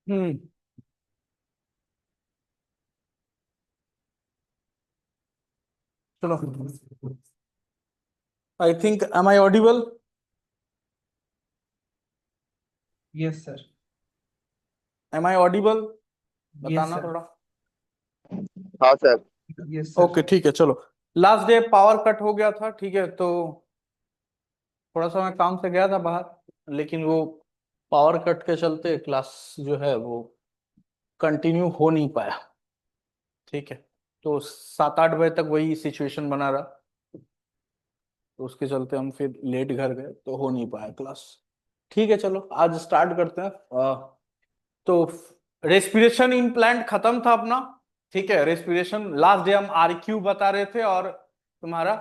हम्म। चलो, I think am I audible? Yes sir. Am I audible? Yes बताना sir. थोड़ा। हाँ सर। Yes sir. ओके ठीक है, चलो। लास्ट डे पावर कट हो गया था, ठीक है, तो थोड़ा सा मैं काम से गया था बाहर, लेकिन वो पावर कट के चलते क्लास जो है वो कंटिन्यू हो नहीं पाया। ठीक है, तो 7-8 बजे तक वही सिचुएशन बना रहा, तो उसके चलते हम फिर लेट घर गए, तो हो नहीं पाया क्लास। ठीक है, चलो आज स्टार्ट करते हैं। तो रेस्पिरेशन इम्प्लांट खत्म था अपना। ठीक है, रेस्पिरेशन लास्ट डे हम आरक्यू बता रहे थे, और तुम्हारा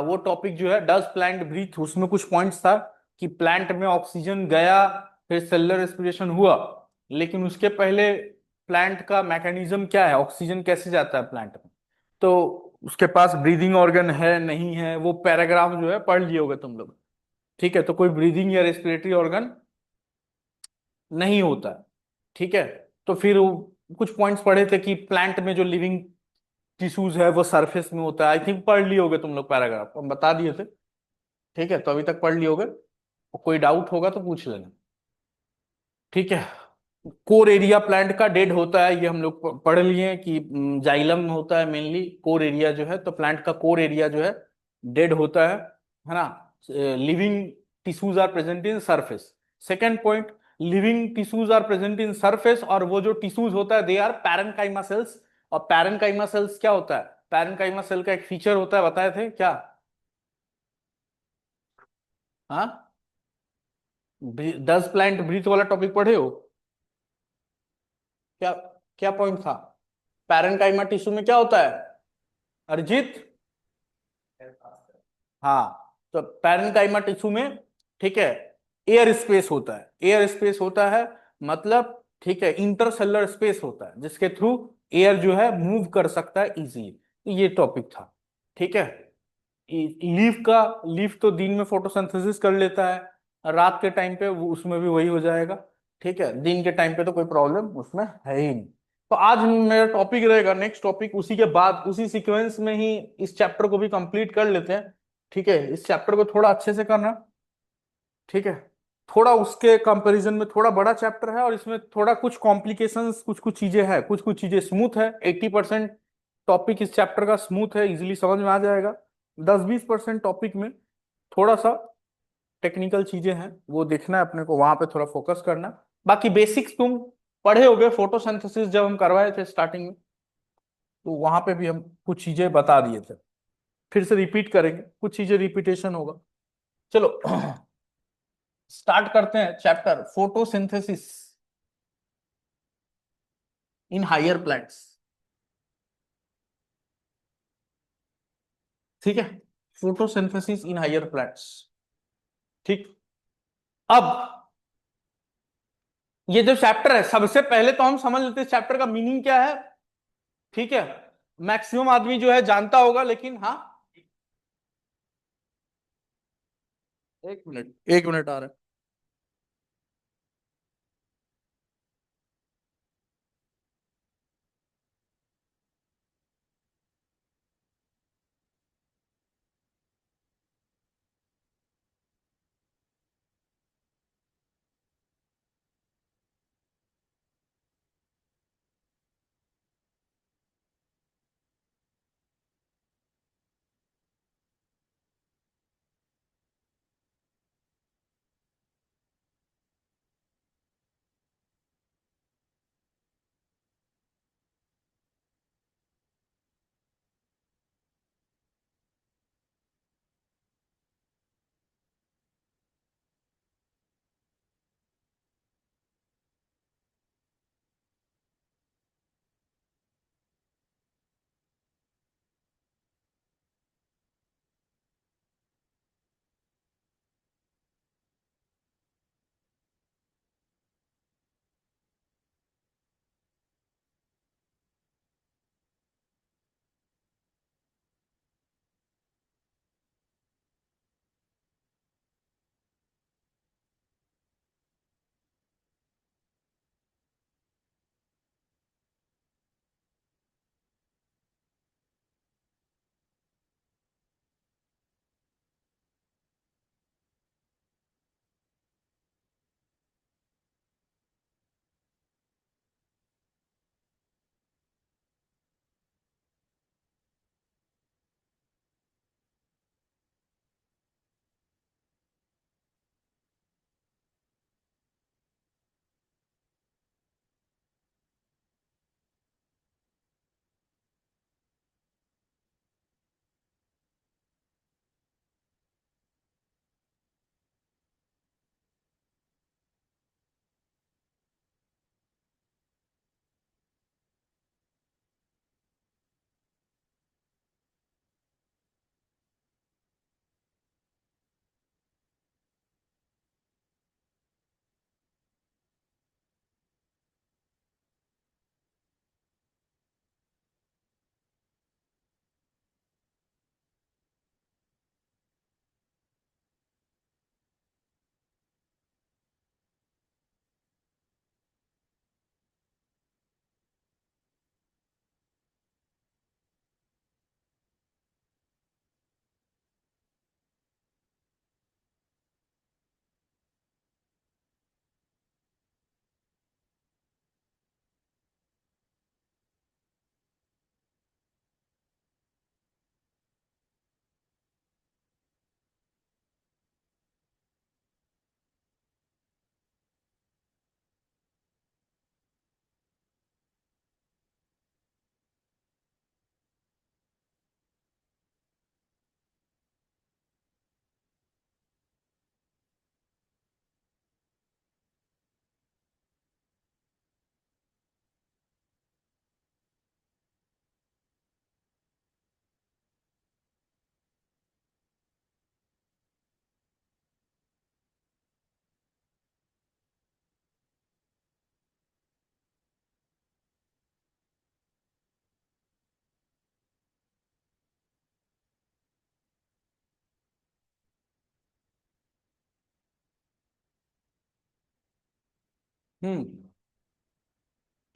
वो टॉपिक जो है डज प्लांट ब्रीथ, उसमें कुछ पॉइंट्स था कि प्लांट में ऑक्सीजन गया, फिर सेलुलर रेस्पिरेशन हुआ, लेकिन उसके पहले प्लांट का मैकेनिज्म क्या है, ऑक्सीजन कैसे जाता है प्लांट में, तो उसके पास ब्रीदिंग ऑर्गन है नहीं है, वो पैराग्राफ जो है पढ़ लिए होगे तुम लोग। ठीक है, तो कोई ब्रीदिंग या रेस्पिरेटरी ऑर्गन नहीं होता है। ठीक है, तो फिर कुछ पॉइंट्स पढ़े थे कि प्लांट में जो लिविंग टिश्यूज है वो सरफेस में होता है, आई थिंक पढ़ लिए होगे तुम लोग, पैराग्राफ हम बता दिए थे। ठीक है, तो अभी तक पढ़ लिए होगे, कोई डाउट होगा तो पूछ लेना। ठीक है, कोर एरिया प्लांट का डेड होता है, ये हम लोग पढ़ लिए हैं कि जाइलम होता है मेनली कोर एरिया जो है, तो प्लांट का कोर एरिया जो है डेड होता है ना। Living tissues are present in surface. Second point, living tissues are present in surface, और वो जो टिश्यूज होता है दे आर पैरेनकाइमा सेल्स। और पैरेनकाइमा सेल्स क्या होता है, पैरेनकाइमा सेल का एक फीचर होता है, बताए थे क्या? हाँ, डज प्लांट ब्रीथ वाला टॉपिक पढ़े हो क्या? क्या पॉइंट था? पैरेनकाइमा टिश्यू में क्या होता है, अरिजीत? हाँ, तो पैरेनकाइमा टिश्यू में, ठीक है, एयर स्पेस होता है, एयर स्पेस होता है, मतलब ठीक है, इंटरसेलुलर स्पेस होता है जिसके थ्रू एयर जो है मूव कर सकता है इजीली। ये टॉपिक था। ठीक है, लीफ तो दिन में फोटोसिंथेसिस कर लेता है, रात के टाइम पे वो उसमें भी वही हो जाएगा। ठीक है, दिन के टाइम पे तो कोई प्रॉब्लम उसमें है ही नहीं। तो आज मेरा टॉपिक रहेगा, नेक्स्ट टॉपिक उसी के बाद उसी सीक्वेंस में ही इस चैप्टर को भी कंप्लीट कर लेते हैं। ठीक है, इस चैप्टर को थोड़ा अच्छे से करना। ठीक है, थोड़ा उसके कंपैरिजन में थोड़ा बड़ा चैप्टर है, और इसमें थोड़ा कुछ कॉम्प्लिकेशंस, कुछ कुछ चीजें हैं, कुछ कुछ चीजें स्मूथ है। 80% टॉपिक इस चैप्टर का स्मूथ है, इजीली समझ में आ जाएगा। 10-20% टॉपिक में थोड़ा सा टेक्निकल चीजें हैं, वो देखना है अपने को, वहां पे थोड़ा फोकस करना। बाकी बेसिक्स तुम पढ़े होगे, फोटोसिंथेसिस जब हम करवाए थे स्टार्टिंग में, तो वहां पे भी हम कुछ चीजें बता दिए थे। फिर से रिपीट करेंगे, कुछ चीजें रिपीटेशन होगा। चलो स्टार्ट करते हैं chapter photosynthesis in higher plants. ठीक है, फोटोसिंथेसिस इन हायर प्लांट्स। ठीक, अब ये जो चैप्टर है, सबसे पहले तो हम समझ लेते हैं चैप्टर का मीनिंग क्या है। ठीक है, मैक्सिमम आदमी जो है जानता होगा, लेकिन हाँ, एक मिनट, एक मिनट आ रहा है।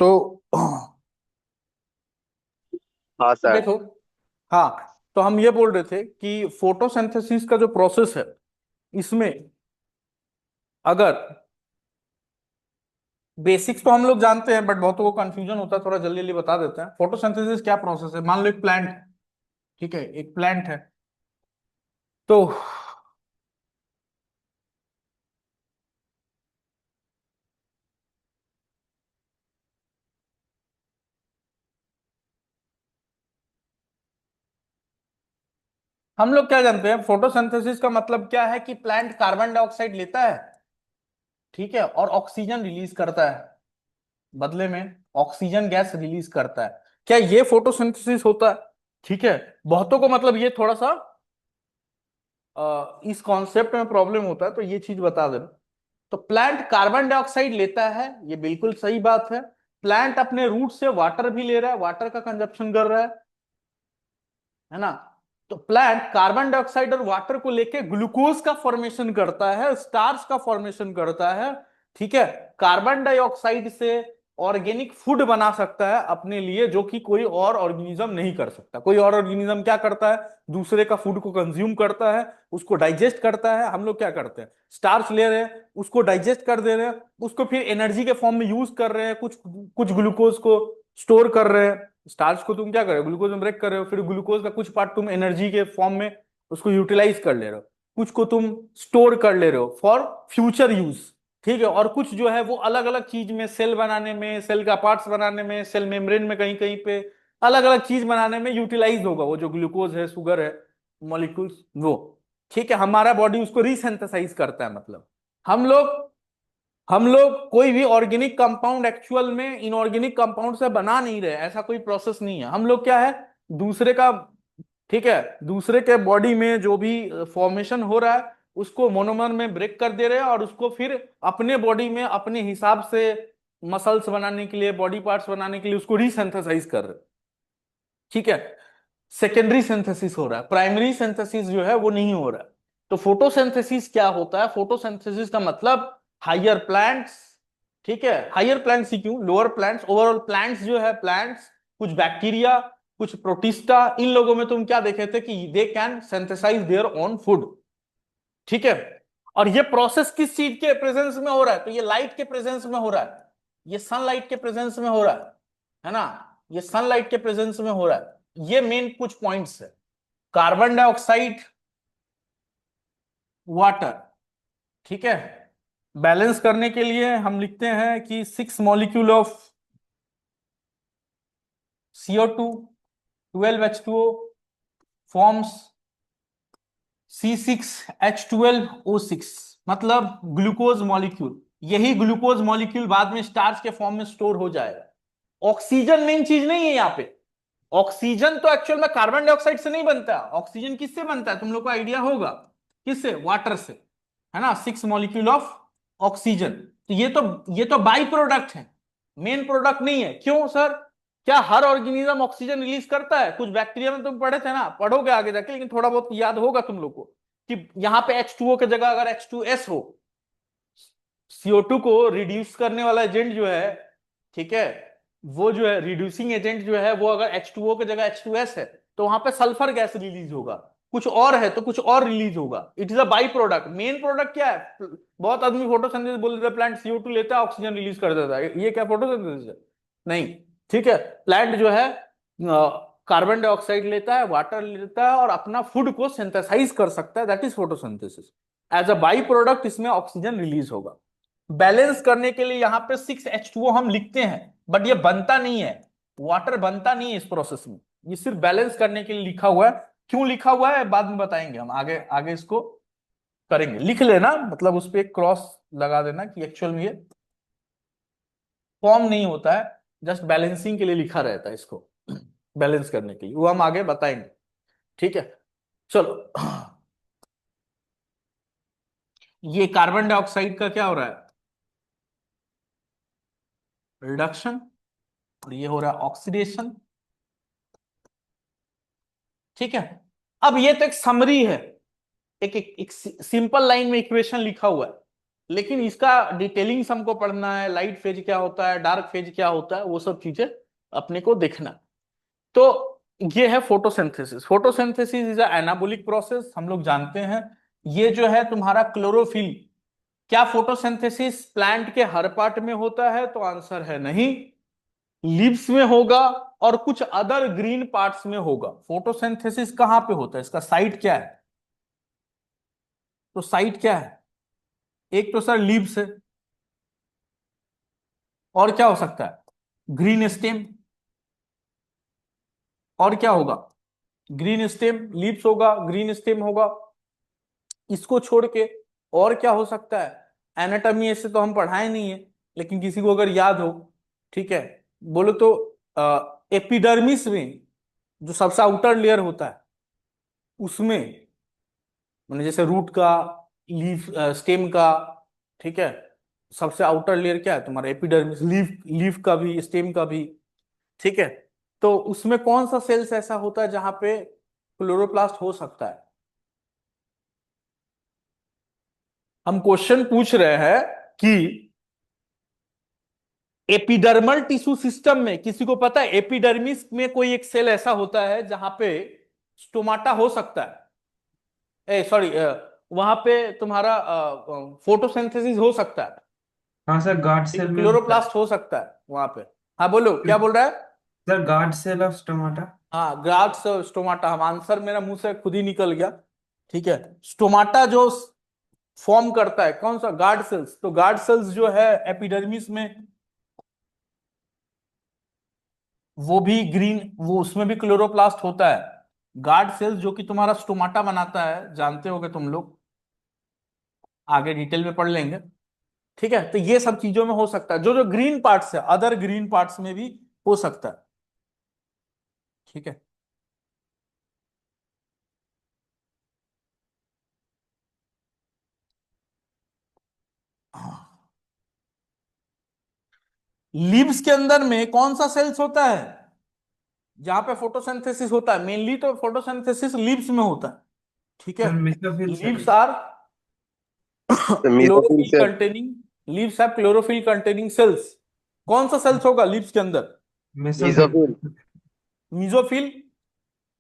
तो हाँ सर। देखो, हाँ, तो हम ये बोल रहे थे कि फोटोसिंथेसिस का जो प्रोसेस है, इसमें अगर बेसिक्स तो हम लोग जानते हैं, बट बहुतों को कंफ्यूजन होता है, थोड़ा जल्दी जल्दी बता देते हैं। फोटोसिंथेसिस क्या प्रोसेस है? मान लो एक प्लांट, ठीक है, एक प्लांट है, तो हम लोग क्या जानते हैं? फोटोसिंथेसिस का मतलब क्या है कि प्लांट कार्बन डाइऑक्साइड लेता है, ठीक है, और ऑक्सीजन रिलीज करता है, बदले में ऑक्सीजन गैस रिलीज करता है। क्या ये फोटोसिंथेसिस होता है? ठीक है। बहुतों को मतलब ये थोड़ा सा इस कॉन्सेप्ट में प्रॉब्लम होता है, तो ये चीज बता देना। तो प्लांट कार्बन डाइऑक्साइड लेता है, ये बिल्कुल सही बात है। प्लांट अपने रूट से वाटर भी ले रहा है, वाटर का कंजप्शन कर रहा है ना? तो प्लांट कार्बन डाइऑक्साइड और वाटर को लेके ग्लूकोज का फॉर्मेशन करता है, स्टार्च का फॉर्मेशन करता है, ठीक है। कार्बन डाइऑक्साइड से ऑर्गेनिक फूड बना सकता है अपने लिए, जो कि कोई और ऑर्गेनिज्म नहीं कर सकता। कोई और ऑर्गेनिज्म क्या करता है? दूसरे का फूड को कंज्यूम करता है, उसको डाइजेस्ट करता है। हम लोग क्या करते हैं? स्टार्च ले रहे हैं, उसको डाइजेस्ट कर दे रहे हैं, उसको फिर एनर्जी के फॉर्म में यूज कर रहे हैं, कुछ कुछ ग्लूकोज को स्टोर कर रहे हैं। स्टार्च को तुम क्या कर रहे हो? ग्लूकोज में ब्रेक कर रहे हो, फिर ग्लूकोज का कुछ पार्ट तुम एनर्जी के फॉर्म में उसको यूटिलाइज कर ले रहे हो, कुछ को तुम स्टोर कर ले रहे हो फॉर फ्यूचर यूज, ठीक है। और कुछ जो है वो अलग अलग चीज में, सेल बनाने में, सेल का पार्ट्स बनाने में, सेल मेम्ब्रेन में कहीं कहीं पे अलग अलग चीज बनाने में यूटिलाइज होगा वो जो ग्लूकोज है, शुगर है, मॉलिक्यूल्स वो, ठीक है। हमारा बॉडी उसको रिसिंथेसाइज करता है। मतलब हम लोग हम लोग कोई भी ऑर्गेनिक कंपाउंड एक्चुअल में इनऑर्गेनिक कंपाउंड से बना नहीं रहे, ऐसा कोई प्रोसेस नहीं है। हम लोग क्या है? दूसरे का, ठीक है, दूसरे के बॉडी में जो भी फॉर्मेशन हो रहा है उसको मोनोमर में ब्रेक कर दे रहे हैं, और उसको फिर अपने बॉडी में अपने हिसाब से मसल्स बनाने के लिए, बॉडी पार्ट्स बनाने के लिए उसको रिसिंथेसाइज कर रहे हैं, ठीक है। सेकेंडरी सिंथेसिस हो रहा है, प्राइमरी सिंथेसिस जो है वो नहीं हो रहा है। तो फोटोसिंथेसिस क्या होता है? फोटोसिंथेसिस का मतलब हायर प्लांट्स, ठीक है, हायर प्लांट्स ही क्यों, लोअर प्लांट्स, ओवरऑल प्लांट्स जो है, प्लांट्स, कुछ बैक्टीरिया, कुछ प्रोटिस्टा, इन लोगों में तुम क्या देखे थे कि they can synthesize their own food, ठीक है। और ये प्रोसेस किस चीज के प्रेजेंस में हो रहा है? तो ये लाइट के प्रेजेंस में हो रहा है, ये सनलाइट के प्रेजेंस में हो रहा है ना? ये सनलाइट के प्रेजेंस में हो रहा है। ये मेन कुछ पॉइंट्स है। कार्बन डाइऑक्साइड, वाटर, ठीक है। बैलेंस करने के लिए हम लिखते हैं कि 6 molecule of CO2, 12H2O forms C6H12O6, मतलब ग्लूकोज मॉलिक्यूल। यही ग्लूकोज मॉलिक्यूल बाद में स्टार्च के फॉर्म में स्टोर हो जाएगा। ऑक्सीजन मेन चीज नहीं है यहाँ पे। ऑक्सीजन तो एक्चुअल में कार्बन डाइऑक्साइड से नहीं बनता। ऑक्सीजन किससे बनता है? तुम लोग को आइडिया होगा, किससे? वाटर से, है ना? 6 मॉलिक्यूल ऑफ ऑक्सीजन। तो ये तो बाई प्रोडक्ट है, मेन प्रोडक्ट नहीं है। क्यों सर? क्या हर ऑर्गेनिज्म ऑक्सीजन रिलीज करता है? कुछ बैक्टीरिया में तुम पढ़े थे ना, पढ़ोगे आगे जाके, लेकिन थोड़ा बहुत याद होगा तुम लोग को कि यहाँ पे H2O की जगह अगर H2S हो, CO2 को रिड्यूस करने वाला एजेंट जो है, ठीक है, वो जो है रिड्यूसिंग एजेंट जो है, वो अगर H2O की जगह H2S है, तो वहां पे सल्फर गैस रिलीज होगा। कुछ और है तो कुछ और रिलीज होगा। It is a by product. Main product क्या है? बहुत आदमी फोटोसिंथेसिस बोल देता है, प्लांट CO2 लेता है, ऑक्सीजन रिलीज कर देता है, ये क्या फोटोसिंथेसिस है? नहीं, ठीक है। प्लांट जो है कार्बन डाइऑक्साइड लेता है, वाटर लेता है, और अपना फूड को सिंथेसाइज कर सकता है, that is photosynthesis. As a by product इसमें ऑक्सीजन रिलीज होगा। बैलेंस करने के लिए यहां पे 6H2O हम लिखते हैं, बट ये बनता नहीं है, वाटर बनता नहीं है इस प्रोसेस में। ये सिर्फ बैलेंस करने के लिए लिखा हुआ है। क्यों लिखा हुआ है बाद में बताएंगे हम, आगे आगे इसको करेंगे। लिख लेना, मतलब उस पर एक क्रॉस लगा देना कि एक्चुअल में ये फॉर्म नहीं होता है, जस्ट बैलेंसिंग के लिए लिखा रहता है इसको, बैलेंस करने के लिए, वो हम आगे बताएंगे, ठीक है। चलो, ये कार्बन डाइऑक्साइड का क्या हो रहा है? रिडक्शन। और ये हो रहा है ऑक्सीडेशन, ठीक है। अब ये तो एक समरी है, एक सिंपल लाइन में इक्वेशन लिखा हुआ है, लेकिन इसका डिटेलिंग्स हमको पढ़ना है, लाइट फेज क्या होता है, डार्क फेज क्या होता है, वो सब चीजें अपने को देखना। तो ये है photosynthesis. Photosynthesis is anabolic process, हम लोग जानते हैं। ये जो है तुम्हारा क्लोरोफिल। क्या फोटोसिंथेसिस प्लांट के हर पार्ट में होता है? तो आंसर है नहीं। लीव्स में होगा और कुछ अदर ग्रीन पार्ट्स में होगा। फोटोसिंथेसिस कहां पे होता है, इसका साइट क्या है? तो साइट क्या है? एक तो सर लीव्स है, और क्या हो सकता है? Green stem. और क्या होगा? ग्रीन स्टेम, लीव्स होगा, ग्रीन स्टेम होगा। इसको छोड़ के और क्या हो सकता है? एनाटॉमी ऐसे तो हम पढ़ाए नहीं है, लेकिन किसी को अगर याद हो, ठीक है, बोलो तो एपिडर्मिस में जो सबसे आउटर लेयर होता है उसमें, मैंने जैसे रूट का, लीफ, स्टेम का, ठीक है, सबसे आउटर लेयर क्या है तुम्हारा? एपिडर्मिस। लीफ, लीफ का भी, स्टेम का भी, ठीक है। तो उसमें कौन सा सेल्स ऐसा होता है जहां पे क्लोरोप्लास्ट हो सकता है? हम क्वेश्चन पूछ रहे हैं कि एपिडर्मल टिश्यू सिस्टम में, किसी को पता है एपिडर्मिस में कोई एक सेल ऐसा होता है जहां पे स्टोमाटा हो सकता है? ए सॉरी, वहां पे तुम्हारा फोटोसिंथेसिस हो सकता है, हाँ सर, गार्ड ठीक है, सेल में होता है। क्लोरोप्लास्ट हो सकता है वहां पे। हाँ बोलो, क्या बोल रहा है? Sir guard cell of stomata. हाँ, ग्राफ्स स्टोमाटा। हम आंसर मेरा मुंह से खुद ही निकल गया। ठीक है, स्टोमाटा जो फॉर्म करता है कौन सा? Guard cells. तो गार्ड सेल्स जो है एपिडर्मिस में, वो भी ग्रीन, वो उसमें भी क्लोरोप्लास्ट होता है। गार्ड सेल्स जो कि तुम्हारा स्टोमाटा बनाता है, जानते होगे तुम लोग, आगे डिटेल में पढ़ लेंगे। ठीक है, तो ये सब चीजों में हो सकता है, जो जो ग्रीन पार्ट्स है, अदर ग्रीन पार्ट्स में भी हो सकता है। ठीक है। लीव्स के अंदर में कौन सा सेल्स होता है जहां पे फोटोसिंथेसिस होता है? मेनली तो फोटोसिंथेसिस लीव्स में होता है। ठीक है। Sir mesophyll leaves cell. Are mesophyll chlorophyll cell. Containing, leaves are chlorophyll containing cells. कौन सा सेल्स होगा लीव्स के अंदर? मेसोफिल। मेसोफिल। मीजोफिल।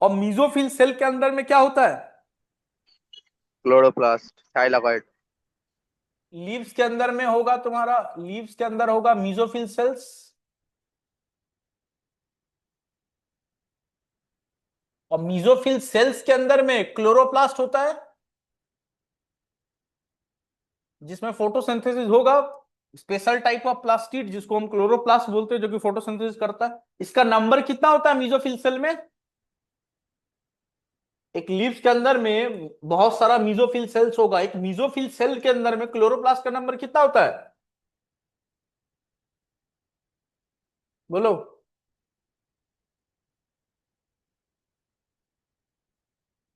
और मीजोफिल सेल के अंदर में क्या होता है? Chloroplast, thylakoid. लीव्स के अंदर में होगा तुम्हारा, लीव्स के अंदर होगा मीजोफिल सेल्स। और मीजोफिल सेल्स के अंदर में क्लोरोप्लास्ट होता है, जिसमें फोटोसिंथेसिस होगा। स्पेशल टाइप ऑफ प्लास्टिड जिसको हम क्लोरोप्लास्ट बोलते हैं, जो कि फोटोसिंथेसिस करता है। इसका नंबर कितना होता है मीजोफिल सेल में? एक लीव्स के अंदर में बहुत सारा मीजोफिल सेल्स होगा, एक मीजोफिल सेल के अंदर में क्लोरोप्लास्ट का नंबर कितना होता है? बोलो।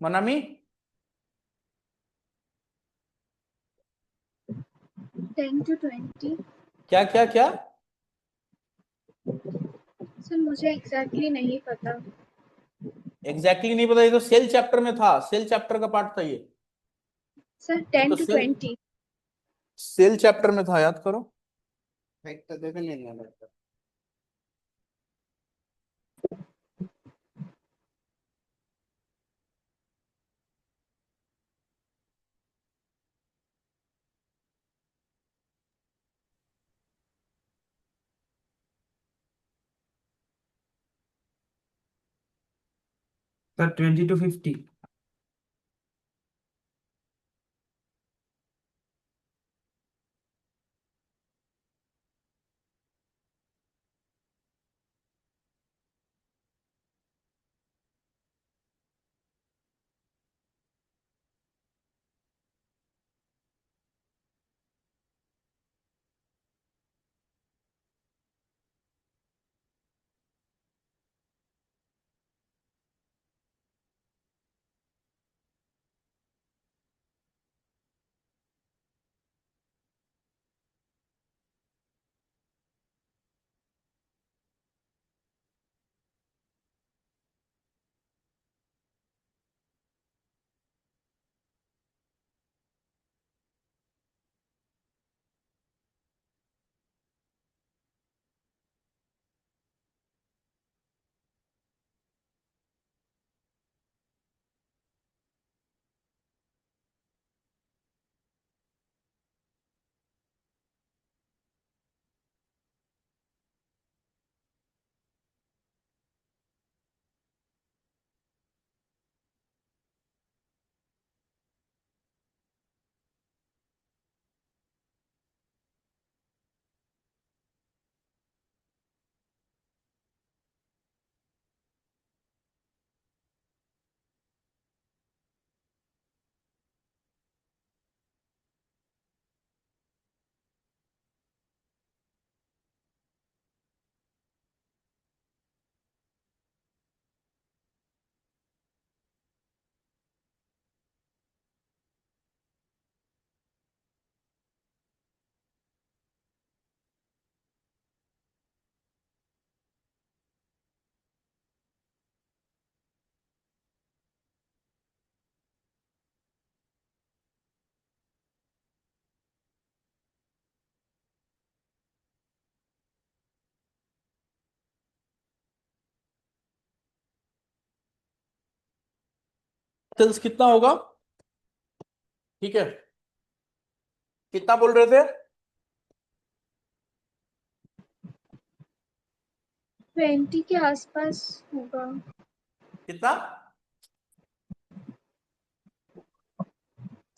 मनामी। 10 to 20। क्या क्या क्या? सर मुझे एग्जैक्टली नहीं पता। एग्जैक्टली नहीं पता? ये तो सेल चैप्टर में था, सेल चैप्टर का पार्ट था ये। सर ये टेन तो two cell, twenty cell chapter में था, याद करो। Sir 20 to 50। सेल्स कितना होगा? ठीक है, कितना बोल रहे थे? 20 के आसपास होगा। कितना?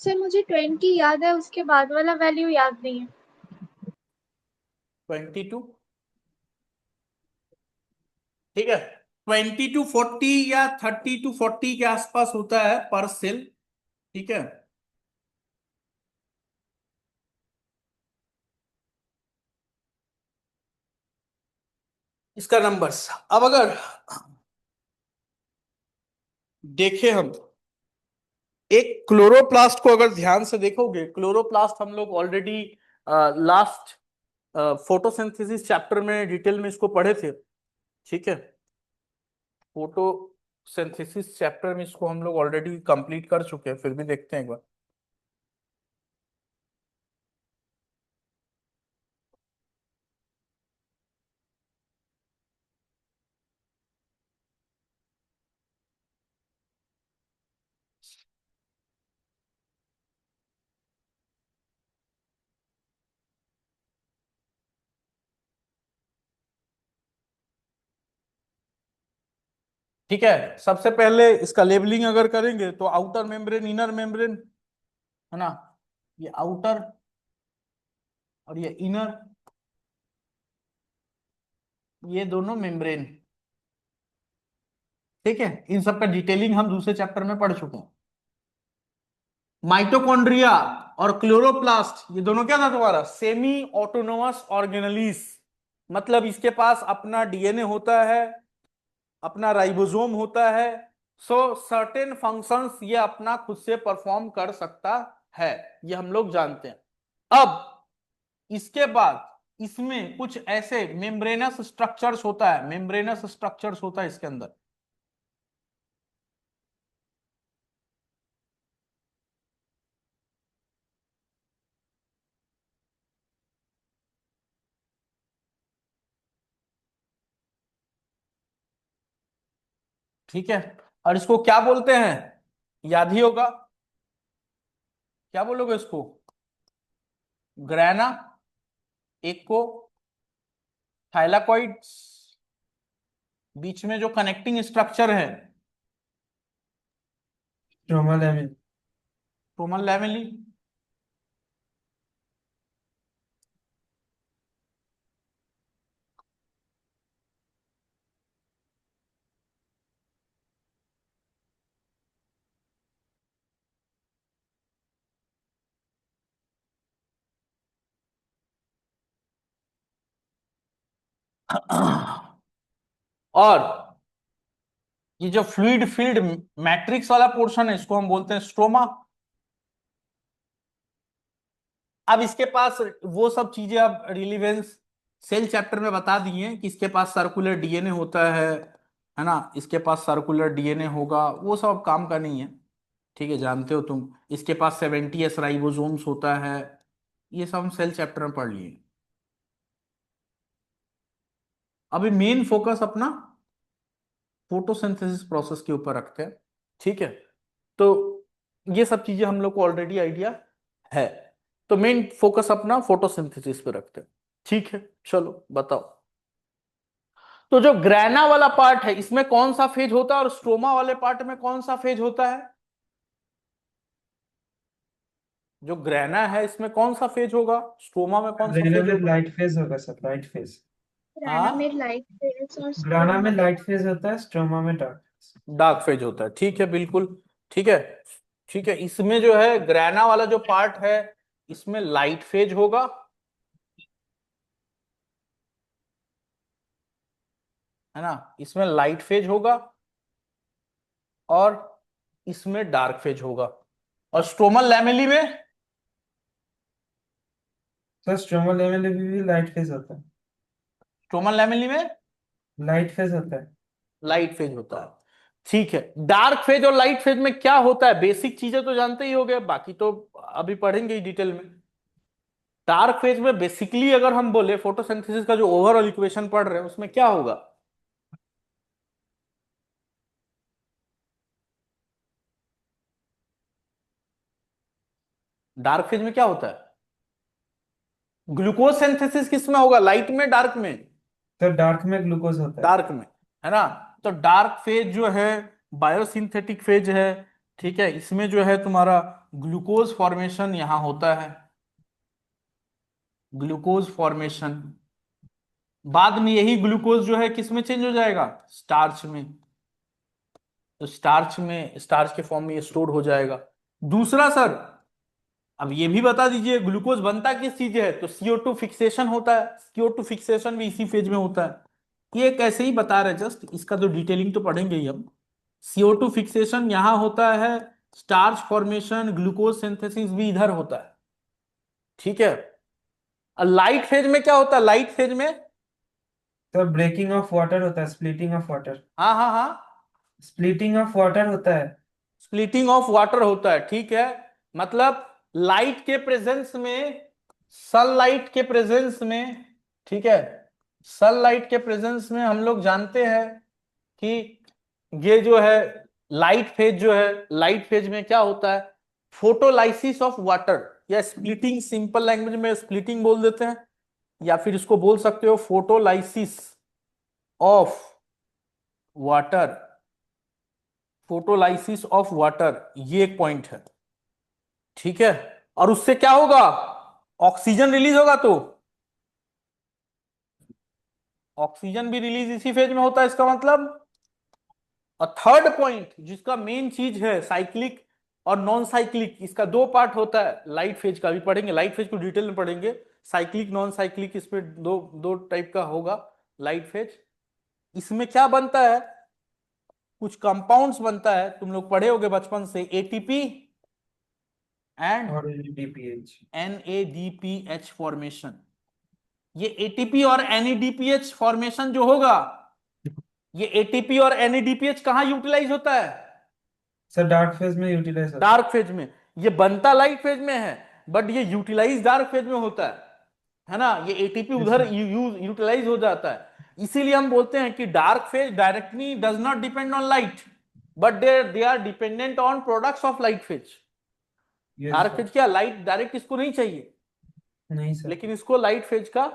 सर मुझे 20 याद है, उसके बाद वाला वैल्यू याद नहीं है। 22। ठीक है, 20 to 40 या 30 to 40 के आसपास होता है पर सेल। ठीक है, इसका नंबर्स। अब अगर देखें हम एक क्लोरोप्लास्ट को, अगर ध्यान से देखोगे, क्लोरोप्लास्ट हम लोग ऑलरेडी लास्ट फोटोसिंथेसिस चैप्टर में डिटेल में इसको पढ़े थे। ठीक है, फोटोसिंथेसिस चैप्टर में इसको हम लोग ऑलरेडी कंप्लीट कर चुके हैं, फिर भी देखते हैं एक बार। ठीक है, सबसे पहले इसका लेबलिंग अगर करेंगे तो आउटर मेम्ब्रेन, इनर मेम्ब्रेन, है ना, ये आउटर और ये इनर, ये दोनों मेम्ब्रेन। ठीक है, इन सब का डिटेलिंग हम दूसरे चैप्टर में पढ़ चुके हैं। माइटोकॉन्ड्रिया और क्लोरोप्लास्ट, ये दोनों क्या था तुम्हारा? Semi autonomous organelles. मतलब इसके पास अपना डीएनए होता है, अपना राइबोसोम होता है। सो सर्टेन फंक्शंस ये अपना खुद से परफॉर्म कर सकता है, ये हम लोग जानते हैं। अब इसके बाद इसमें कुछ ऐसे मेम्ब्रेनस स्ट्रक्चर्स होता है, मेम्ब्रेनस स्ट्रक्चर्स होता है इसके अंदर। ठीक है, और इसको क्या बोलते हैं? याद ही होगा, क्या बोलोगे इसको? ग्रैना, एक को थाइलाकॉइड्स, बीच में जो कनेक्टिंग स्ट्रक्चर है स्ट्रोमा लेमिन। Stromal lamellae. और ये जो फ्लूइड फील्ड मैट्रिक्स वाला पोर्शन है, इसको हम बोलते हैं स्ट्रोमा। अब इसके पास वो सब चीजें अब रिलीवेंस सेल चैप्टर में बता दी हैं कि इसके पास सर्कुलर डीएनए होता है ना, इसके पास सर्कुलर डीएनए होगा, वो सब अब काम का नहीं है। ठीक है, जानते हो तुम, इसके पास 70s राइबोसोम्स होता है, ये सब हम सेल चैप्टर में पढ़ लिए। अभी मेन फोकस अपना फोटोसिंथेसिस प्रोसेस के ऊपर रखते हैं। ठीक है, तो ये सब चीजें हम लोग को ऑलरेडी आइडिया है, तो मेन फोकस अपना फोटोसिंथेसिस पे रखते हैं। ठीक है, चलो बताओ। तो जो ग्रैना वाला पार्ट है, इसमें कौन सा फेज होता है और स्ट्रोमा वाले पार्ट में कौन सा फेज होता है? जो ग्रैना है इसमें कौन सा फेज होगा, स्ट्रोमा में कौन सा ग्रेना फेज में होगा? लाइट फेज होगा सर, लाइट फेज। ग्राना में हाँ, लाइट फेज और ग्राना में स्ट्रोमा में लाइट फेज होता है, स्ट्रोमा में डार्क फेज। डार्क फेज होता है। ठीक है, बिल्कुल ठीक है। ठीक है, इसमें जो है ग्रैना वाला जो पार्ट है, इसमें लाइट फेज होगा, है ना, इसमें लाइट फेज होगा और इसमें डार्क फेज होगा। और स्ट्रोमल लैमेली में, सर स्ट्रोमा लेमिन में भी लाइट फेज होता है। स्ट्रोमल लैमेली में लाइट फेज होता है। लाइट फेज होता है। ठीक है, डार्क फेज और लाइट फेज में क्या होता है, बेसिक चीजें तो जानते ही होगे, बाकी तो अभी पढ़ेंगे ही डिटेल में। डार्क फेज में बेसिकली अगर हम बोले फोटोसिंथेसिस का जो ओवरऑल इक्वेशन पढ़ रहे हैं, उसमें क्या होगा? डार्क फेज में क्या होता है? ग्लूकोज सिंथेसिस किस में होगा, लाइट में डार्क में? सर डार्क में ग्लूकोज होता है। डार्क में, है ना। तो डार्क फेज जो है बायोसिंथेटिक फेज है, ठीक है। इसमें जो है तुम्हारा ग्लूकोज फॉर्मेशन यहां होता है, ग्लूकोज फॉर्मेशन। बाद में यही ग्लूकोज जो है किस में चेंज हो जाएगा, स्टार्च में। तो स्टार्च में, स्टार्च के फॉर्म में ये स्टोर हो जाएगा। दूसरा सर, अब ये भी बता दीजिए ग्लूकोज बनता किस चीज है, तो CO2 फिक्सेशन होता है, CO2 फिक्सेशन भी इसी फेज में होता है। ये कैसे ही बता रहे जस्ट, इसका तो डिटेलिंग तो पढ़ेंगे ही हम। CO2 फिक्सेशन यहां होता है, स्टार्च फॉर्मेशन, ग्लूकोज सिंथेसिस भी इधर होता है, ठीक है। और लाइट फेज में क्या होता है, लाइट फेज में? सर ब्रेकिंग ऑफ वाटर होता है, स्प्लिटिंग ऑफ वाटर। हाँ हाँ हाँ, स्प्लिटिंग ऑफ वाटर होता है। स्प्लिटिंग ऑफ वाटर होता है, ठीक है। मतलब लाइट के प्रेजेंस में, सनलाइट के प्रेजेंस में, ठीक है, सनलाइट के प्रेजेंस में हम लोग जानते हैं कि ये जो है लाइट फेज जो है, लाइट फेज में क्या होता है, फोटोलाइसिस ऑफ वाटर, या स्प्लिटिंग, सिंपल लैंग्वेज में स्प्लिटिंग बोल देते हैं, या फिर इसको बोल सकते हो photolysis of water, photolysis of water, ये एक पॉइंट है, ठीक है। और उससे क्या होगा, ऑक्सीजन रिलीज होगा, तो ऑक्सीजन भी रिलीज इसी फेज में होता है, इसका मतलब। और थर्ड पॉइंट जिसका मेन चीज है, साइक्लिक और नॉन साइक्लिक, इसका दो पार्ट होता है, लाइट फेज का भी पढ़ेंगे, लाइट फेज को डिटेल में पढ़ेंगे, साइक्लिक नॉन साइक्लिक, इसमें दो दो टाइप का होगा लाइट फेज। इसमें क्या बनता है, कुछ कंपाउंड्स बनता है, तुम लोग पढ़े होगे बचपन से, ATP एंड और NADPH। NADPH formation. ये ATP और NADPH फॉर्मेशन जो होगा, ये ATP और NADPH कहां यूटिलाइज होता है, सर डार्क फेज में यूटिलाइज होता है। डार्क फेज में। ये बनता लाइट फेज में है, बट ये यूटिलाइज डार्क फेज में होता है ना। ये ATP Yes, उधर sir. यूटिलाइज हो जाता है। इसीलिए हम बोलते हैं कि dark phase directly does not depend on light, but they are dependent on products of light phase. Yes, dark sir. Phase क्या, लाइट डायरेक्ट इसको नहीं चाहिए, नहीं सर। लेकिन इसको लाइट फेज का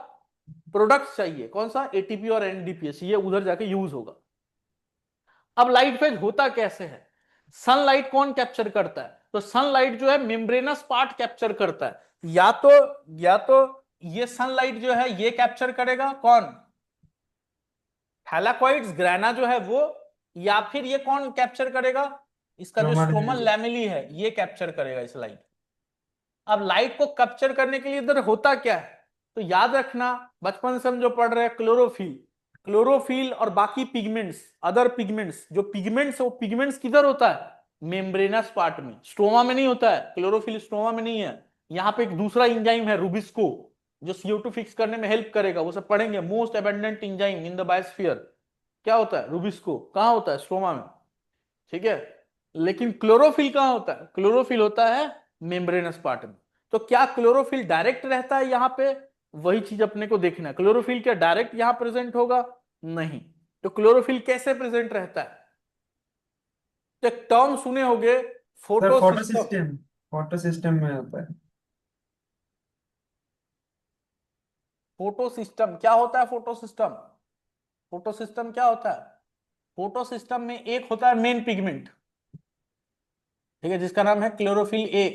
प्रोडक्ट चाहिए, कौन सा, ATP और NADPH, ये उधर जाके यूज होगा। अब लाइट फेज होता कैसे है, सनलाइट कौन कैप्चर करता है, तो सनलाइट जो है मेम्ब्रेनस पार्ट कैप्चर करता है, या तो ये सनलाइट जो है ये कैप्चर करेगा, कौन, थैलाकोइड्स ग्रैना जो है वो, या फिर ये कौन कैप्चर करेगा, इसका जो Stromal स्ट्रोमल lamellae। लैमेली है ये कैप्चर करेगा इस लाइट। अब लाइट को कैप्चर करने के लिए इधर होता क्या है, तो याद रखना, बचपन से हम जो पढ़ रहे हैं क्लोरोफिल, क्लोरोफिल और बाकी पिगमेंट्स, अदर पिगमेंट्स, जो पिगमेंट्स वो पिगमेंट्स किधर होता है, मेम्ब्रेनस पार्ट में, स्ट्रोमा में नहीं होता है। क्लोरोफिल स्ट्रोमा में नहीं है। यहाँ पे एक दूसरा इंजाइम है रुबिस्को, जो CO2 फिक्स करने में हेल्प करेगा, वो सब पढ़ेंगे, most abundant enzyme in the biosphere. क्या होता है रुबिस्को, कहाँ होता है, स्ट्रोमा में, ठीक है। लेकिन क्लोरोफिल कहाँ होता है, क्लोरोफिल होता है मेम्ब्रेनस पार्ट में। तो क्या क्लोरोफिल डायरेक्ट रहता है यहाँ पे, वही चीज अपने को देखना है, क्लोरोफिल क्या डायरेक्ट यहाँ प्रेजेंट होगा, नहीं। तो क्लोरोफिल कैसे प्रेजेंट रहता है, तो एक टर्म सुने होंगे, sir photo photo system. System, photo system में होता है। फोटो सिस्टम क्या होता है, फोटो सिस्टम, फोटो सिस्टम क्या होता है, फोटो सिस्टम में एक होता है मेन पिगमेंट, ठीक है, जिसका नाम है क्लोरोफिल A,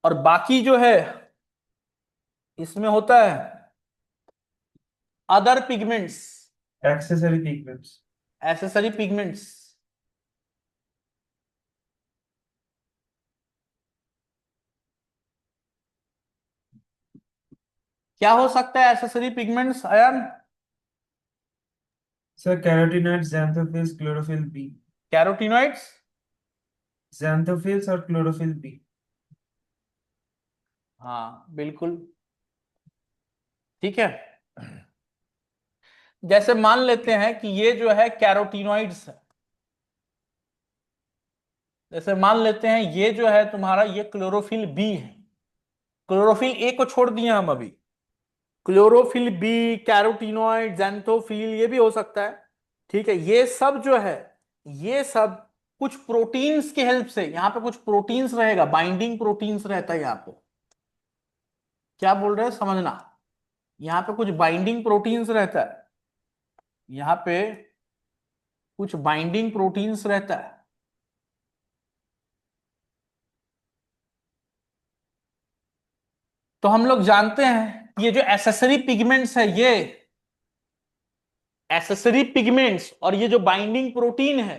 और बाकी जो है इसमें होता है other pigments, accessory pigments. Accessory pigments. क्या हो सकता है एसेसरी पिगमेंट्स अयन, sir carotenoid, xanthophyll, chlorophyll b. Carotenoids, xanthophyll और क्लोरोफिल बी। हाँ बिल्कुल, ठीक है। जैसे मान लेते हैं कि ये जो है कैरोटीनॉइड्स है, जैसे मान लेते हैं ये जो है तुम्हारा ये क्लोरोफिल बी है, क्लोरोफिल ए को छोड़ दिए हम अभी, क्लोरोफिल बी, कैरोटीनॉइड, xanthophyll, ये भी हो सकता है, ठीक है। ये सब जो है, ये सब कुछ प्रोटीन्स की हेल्प से, यहाँ पे कुछ प्रोटीन्स रहेगा, बाइंडिंग प्रोटीन्स रहता है यहाँ पे। क्या बोल रहे हैं समझना, यहाँ पे कुछ बाइंडिंग प्रोटीन्स रहता है, यहाँ पे कुछ बाइंडिंग प्रोटीन्स रहता है। तो हम लोग जानते हैं ये जो एसेसरी पिगमेंट्स है, ये एसेसरी पिगमेंट्स और ये जो बाइंडिंग प्रोटीन है,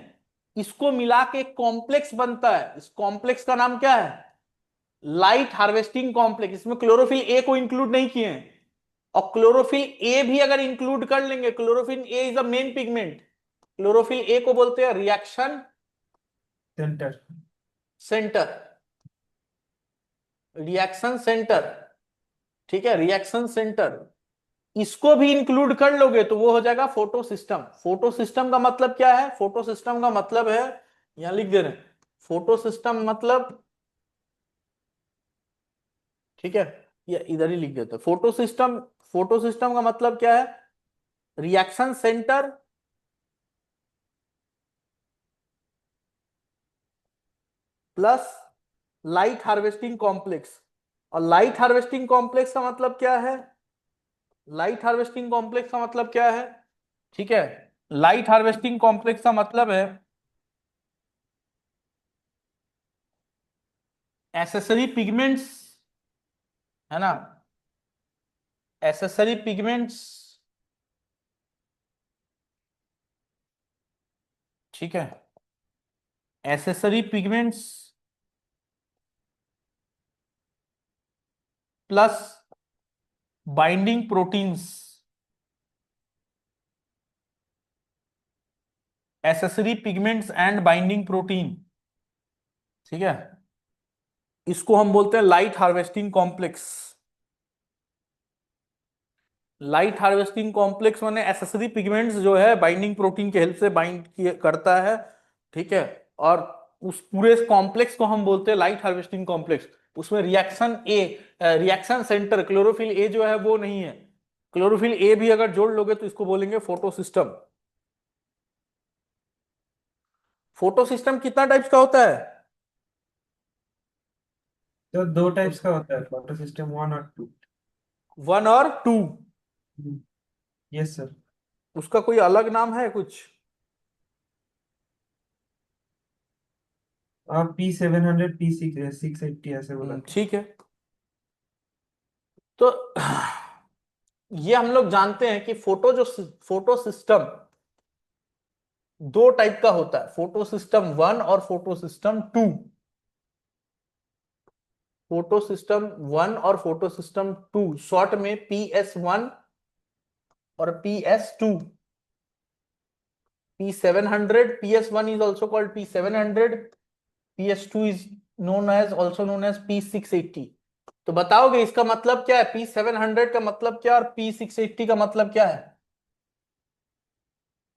इसको मिला के एक कॉम्प्लेक्स बनता है। इस कॉम्प्लेक्स का नाम क्या है? Light harvesting complex. इसमें क्लोरोफिल ए को इंक्लूड नहीं किए हैं, और क्लोरोफिल ए भी अगर इंक्लूड कर लेंगे, chlorophyll a is the main pigment. Chlorophyll a को बोलते हैं reaction centre. Centre, reaction centre, ठीक है, रिएक्शन सेंटर। इसको भी इंक्लूड कर लोगे तो वो हो जाएगा फोटो सिस्टम। फोटो सिस्टम का मतलब क्या है? फोटो सिस्टम का मतलब है, यहां लिख दे रहे हैं, फोटो सिस्टम मतलब, ठीक है, या इधर ही लिख देते हैं फोटो सिस्टम। फोटो सिस्टम का मतलब क्या है? Reaction centre plus light harvesting complex. और लाइट हार्वेस्टिंग कॉम्प्लेक्स का मतलब क्या है? लाइट हार्वेस्टिंग कॉम्प्लेक्स का मतलब क्या है? ठीक है, लाइट हार्वेस्टिंग कॉम्प्लेक्स का मतलब है एसेसरी पिगमेंट्स, है ना, एसेसरी पिगमेंट्स, ठीक है, accessory pigments plus binding proteins, accessory pigments and binding protein, ठीक है, इसको हम बोलते हैं light harvesting complex. Light harvesting complex माने एसेसरी पिगमेंट्स जो है बाइंडिंग प्रोटीन के हेल्प से बाइंड करता है, ठीक है, और उस पूरे कॉम्प्लेक्स को हम बोलते हैं लाइट हार्वेस्टिंग कॉम्प्लेक्स। उसमें reaction A, reaction centre, chlorophyll A जो है वो नहीं है। क्लोरोफिल ए भी अगर जोड़ लोगे तो इसको बोलेंगे फोटो सिस्टम। फोटो सिस्टम कितना टाइप्स का होता है? तो दो टाइप्स का होता है फोटो सिस्टम, 1 और 2। 1 और 2। Yes sir. उसका कोई अलग नाम है कुछ? आप P700 P680 ऐसे बोला था। ठीक है, तो ये हम लोग जानते हैं कि फोटो सिस्टम दो टाइप का होता है, फोटो सिस्टम 1 और फोटो सिस्टम 2। फोटो सिस्टम 1 और फोटो सिस्टम 2, शॉर्ट में PS1 और PS2। P700, PS1 is also called P700, PS2 is known as also known as P680। तो बताओगे इसका मतलब क्या है? P700 का मतलब क्या और P680 का मतलब क्या है?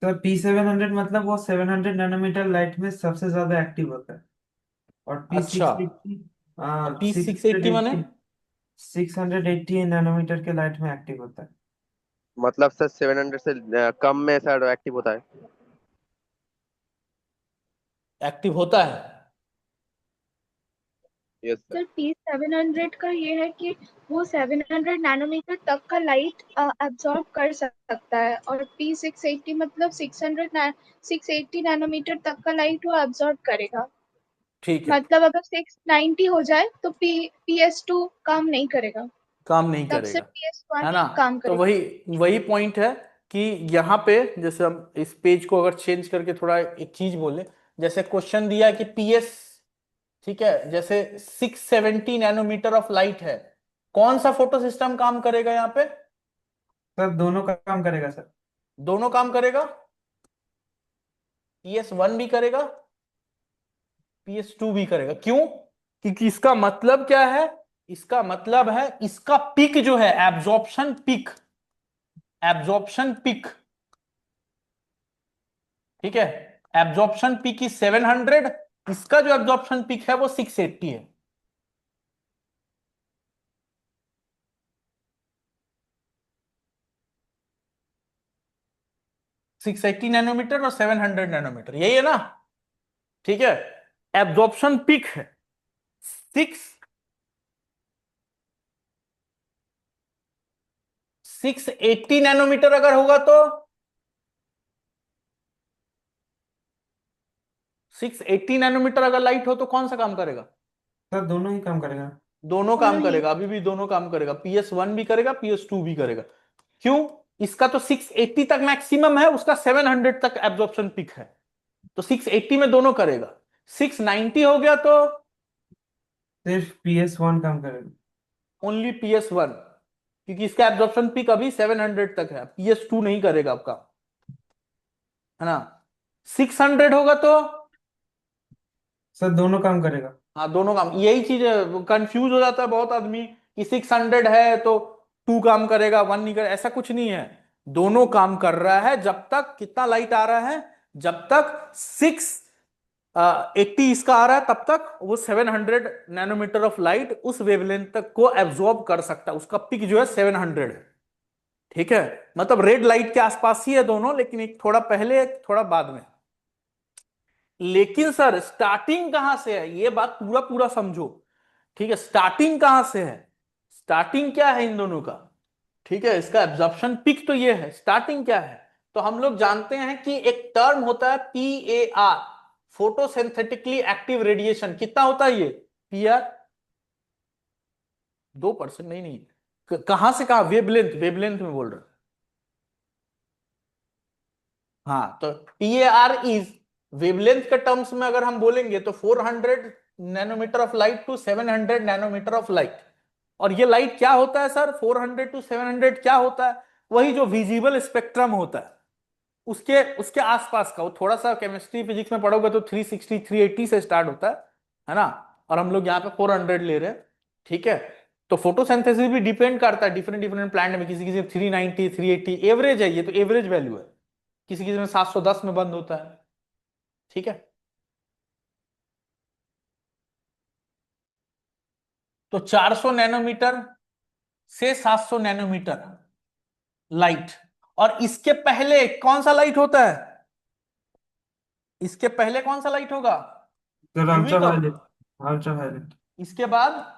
तो P700 मतलब वो 700 नैनोमीटर लाइट में सबसे ज्यादा एक्टिव होता है, और पी अच्छा, सिक्स एट्टी और सिक्स P680 हंड्रेड माने? एट्टी 680 नैनोमीटर के लाइट में एक्टिव होता है। मतलब सर 700 से कम में सर एक्टिव होता है। एक्टिव होता है। Yes sir. सर P700 का ये है कि वो 700 नैनोमीटर तक का लाइट एब्जॉर्ब कर सकता है, और P680 मतलब 680 नैनोमीटर तक का लाइट वो एब्जॉर्ब करेगा। ठीक है, मतलब अगर 690 हो जाए तो PS2 काम नहीं करेगा, काम नहीं तब करेगा, सिर्फ PS1 है ना। ही काम तो करेगा। वही वही पॉइंट है कि यहाँ पे जैसे हम इस पेज को अगर चेंज करके थोड़ा एक चीज बोले, जैसे क्वेश्चन दिया कि PS, ठीक है, जैसे 670 नैनोमीटर ऑफ लाइट है, कौन सा फोटो सिस्टम काम करेगा यहाँ पे? सर दोनों का काम करेगा सर। दोनों काम करेगा, PS1 भी करेगा, PS2 भी करेगा। क्यों? क्योंकि इसका मतलब क्या है? इसका मतलब है इसका पिक जो है, एब्जॉर्प्शन पिक, एब्जॉर्प्शन पिक, ठीक है, एब्जॉर्प्शन पिक इज 700, इसका जो एब्जॉर्प्शन पिक है वो 680 है। सिक्स एट्टी नैनोमीटर और 700 नैनोमीटर, यही है ना। ठीक है, एब्जॉर्प्शन पिक है 680 नैनोमीटर अगर होगा तो 680 नैनोमीटर अगर लाइट हो तो कौन सा काम करेगा? सर दोनों ही काम करेगा। दोनों काम दोनों ही। करेगा, अभी भी दोनों काम करेगा, PS1 भी करेगा, PS2 भी करेगा। क्यों? इसका तो 680 तक मैक्सिमम है, उसका 700 तक एब्जॉर्प्शन पिक है, तो 680 में दोनों करेगा। 690 हो गया तो सिर्फ PS1 काम करेगा। ओनली PS1, क्योंकि इसका एब्जॉर्प्शन पिक अभी 700 तक है, PS2 नहीं करेगा आपका, है ना। 600 होगा तो सर दोनों काम करेगा। हाँ दोनों काम, यही चीज है, कंफ्यूज हो जाता है बहुत आदमी कि 600 है तो 2 काम करेगा 1 नहीं करेगा, ऐसा कुछ नहीं है। दोनों काम कर रहा है, जब तक कितना लाइट आ रहा है, जब तक 680 इसका आ रहा है तब तक वो 700 नैनोमीटर ऑफ लाइट उस वेवलेंथ तक को एब्जॉर्ब कर सकता है, उसका पिक जो है 700 है। ठीक है, मतलब रेड लाइट के आसपास ही है दोनों, लेकिन एक थोड़ा पहले एक थोड़ा बाद में। लेकिन सर स्टार्टिंग कहां से है, ये बात पूरा पूरा समझो। ठीक है, स्टार्टिंग कहां से है, स्टार्टिंग क्या है इन दोनों का? ठीक है, इसका एब्जॉर्प्शन पिक तो ये है, स्टार्टिंग क्या है? तो हम लोग जानते हैं कि एक टर्म होता है PAR, फोटोसिंथेटिकली एक्टिव रेडिएशन। कितना होता है ये PR? 2%, नहीं नहीं, कहां से कहां, वेवलेंथ, वेवलेंथ में बोल रहा हूं। हाँ, तो PAR इज वेवलेंथ के टर्म्स में अगर हम बोलेंगे तो 400 nanometre of light to 700 nanometre of light. और ये लाइट क्या होता है सर, 400 टू 700 क्या होता है? वही जो विजिबल स्पेक्ट्रम होता है उसके उसके आसपास का। वो थोड़ा सा केमिस्ट्री फिजिक्स में पढ़ोगे तो 360 380 से स्टार्ट होता है ना, और हम लोग यहाँ पे 400 ले रहे हैं। ठीक है, तो फोटोसिंथेसिस भी डिपेंड करता है डिफरेंट डिफरेंट प्लांट में, किसी किसी में 390 380 एवरेज है, ये तो एवरेज वैल्यू है, किसी किसी में 710 में बंद होता है। ठीक है, तो 400 नैनोमीटर से 700 नैनोमीटर लाइट। और इसके पहले कौन सा लाइट होता है, इसके पहले कौन सा लाइट होगा? सर यूवी अल्ट्रा तो, वायलेट। Ultra violet. इसके बाद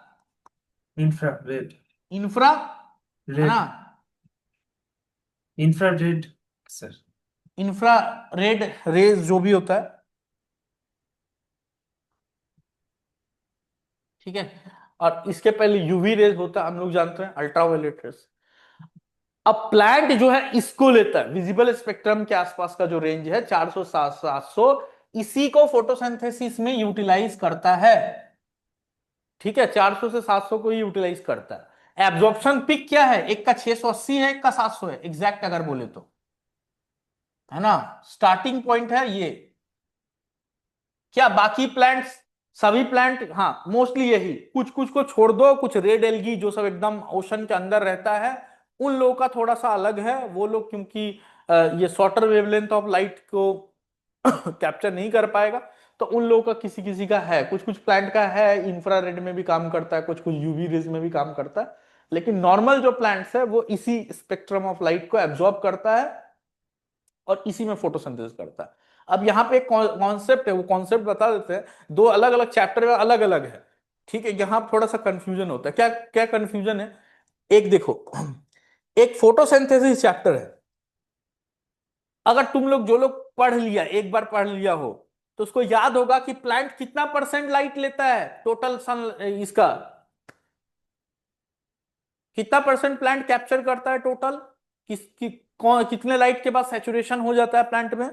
इंफ्रा रेड। इंफ्रा, है ना, red. Infra red. Sir. Infra red rays जो भी होता है। ठीक है, और इसके पहले यूवी रेज होता है, हम लोग जानते हैं अल्ट्रावायलेट रेज। अब प्लांट जो है इसको लेता है, विजिबल स्पेक्ट्रम के आसपास का जो रेंज है 400 700, इसी को फोटोसिंथेसिस में यूटिलाइज करता है। ठीक है, 400 से 700 को ही यूटिलाइज करता है। एब्जॉर्प्शन पिक क्या है, एक का 680 है, एक का 700 है, एग्जैक्ट अगर बोले तो, है ना। स्टार्टिंग पॉइंट है ये। क्या बाकी प्लांट्स, सभी प्लांट, हाँ मोस्टली यही, कुछ कुछ को छोड़ दो, कुछ रेड एल्गी जो सब एकदम ओशन के अंदर रहता है, उन लोगों का थोड़ा सा अलग है। वो लोग क्योंकि ये शॉर्टर वेवलेंथ ऑफ लाइट को कैप्चर नहीं कर पाएगा, तो उन लोगों का किसी किसी का है, कुछ कुछ प्लांट का है इंफ्रारेड में भी काम करता है, कुछ कुछ यूवी रेज में भी काम करता है। लेकिन नॉर्मल जो प्लांट्स है वो इसी स्पेक्ट्रम ऑफ लाइट को एब्जॉर्ब करता है और इसी में फोटोसिंथेसिस करता है। अब यहाँ पे एक कॉन्सेप्ट है, वो कॉन्सेप्ट बता देते हैं, दो अलग अलग चैप्टर में अलग अलग है। ठीक है, यहाँ थोड़ा सा कंफ्यूजन होता है, क्या क्या कंफ्यूजन है? एक देखो, एक फोटोसिंथेसिस चैप्टर है, अगर तुम लोग जो लोग पढ़ लिया, एक बार पढ़ लिया हो, तो उसको याद होगा कि प्लांट कितना परसेंट लाइट लेता है टोटल सन इसका, कितना परसेंट प्लांट कैप्चर करता है टोटल, कितने लाइट के बाद सैचुरेशन हो जाता है प्लांट में?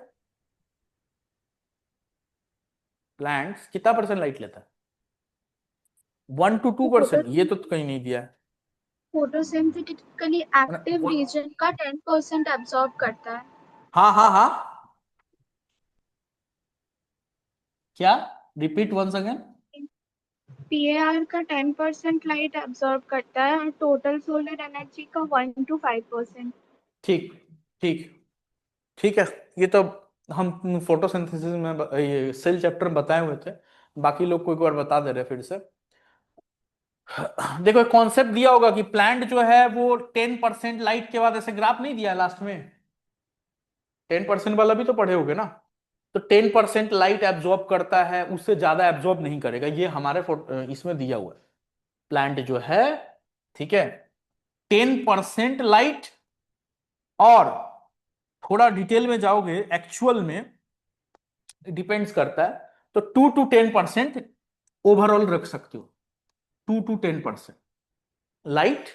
प्लांट्स कितना परसेंट लाइट लेता है? 1 to 2%, ये तो कहीं नहीं दिया है। फोटोसिंथेटिकली एक्टिव रीजन का 10% एब्जॉर्ब करता है। हाँ हाँ हाँ, क्या, रिपीट वंस अगेन। PAR का 10% लाइट एब्जॉर्ब करता है और टोटल सोलर एनर्जी का 1 to 5%। ठीक ठीक ठीक है, ये तो हम फोटोसिंथेसिस में ये सेल चैप्टर में बताए हुए थे, बाकी लोग को एक बार बता दे रहे फिर से। देखो कॉन्सेप्ट दिया होगा कि प्लांट जो है वो 10% लाइट के बाद ऐसे ग्राफ नहीं दिया लास्ट में, 10% वाला भी तो पढ़े होगे ना। तो 10% लाइट एब्जॉर्ब करता है, उससे ज्यादा एब्जॉर्ब नहीं करेगा, ये हमारे इसमें दिया हुआ है। प्लांट जो है, ठीक है, 10% लाइट, और थोड़ा डिटेल में जाओगे एक्चुअल में डिपेंड्स करता है, तो 2 to 10% ओवरऑल रख सकते हो, 2 to 10% लाइट,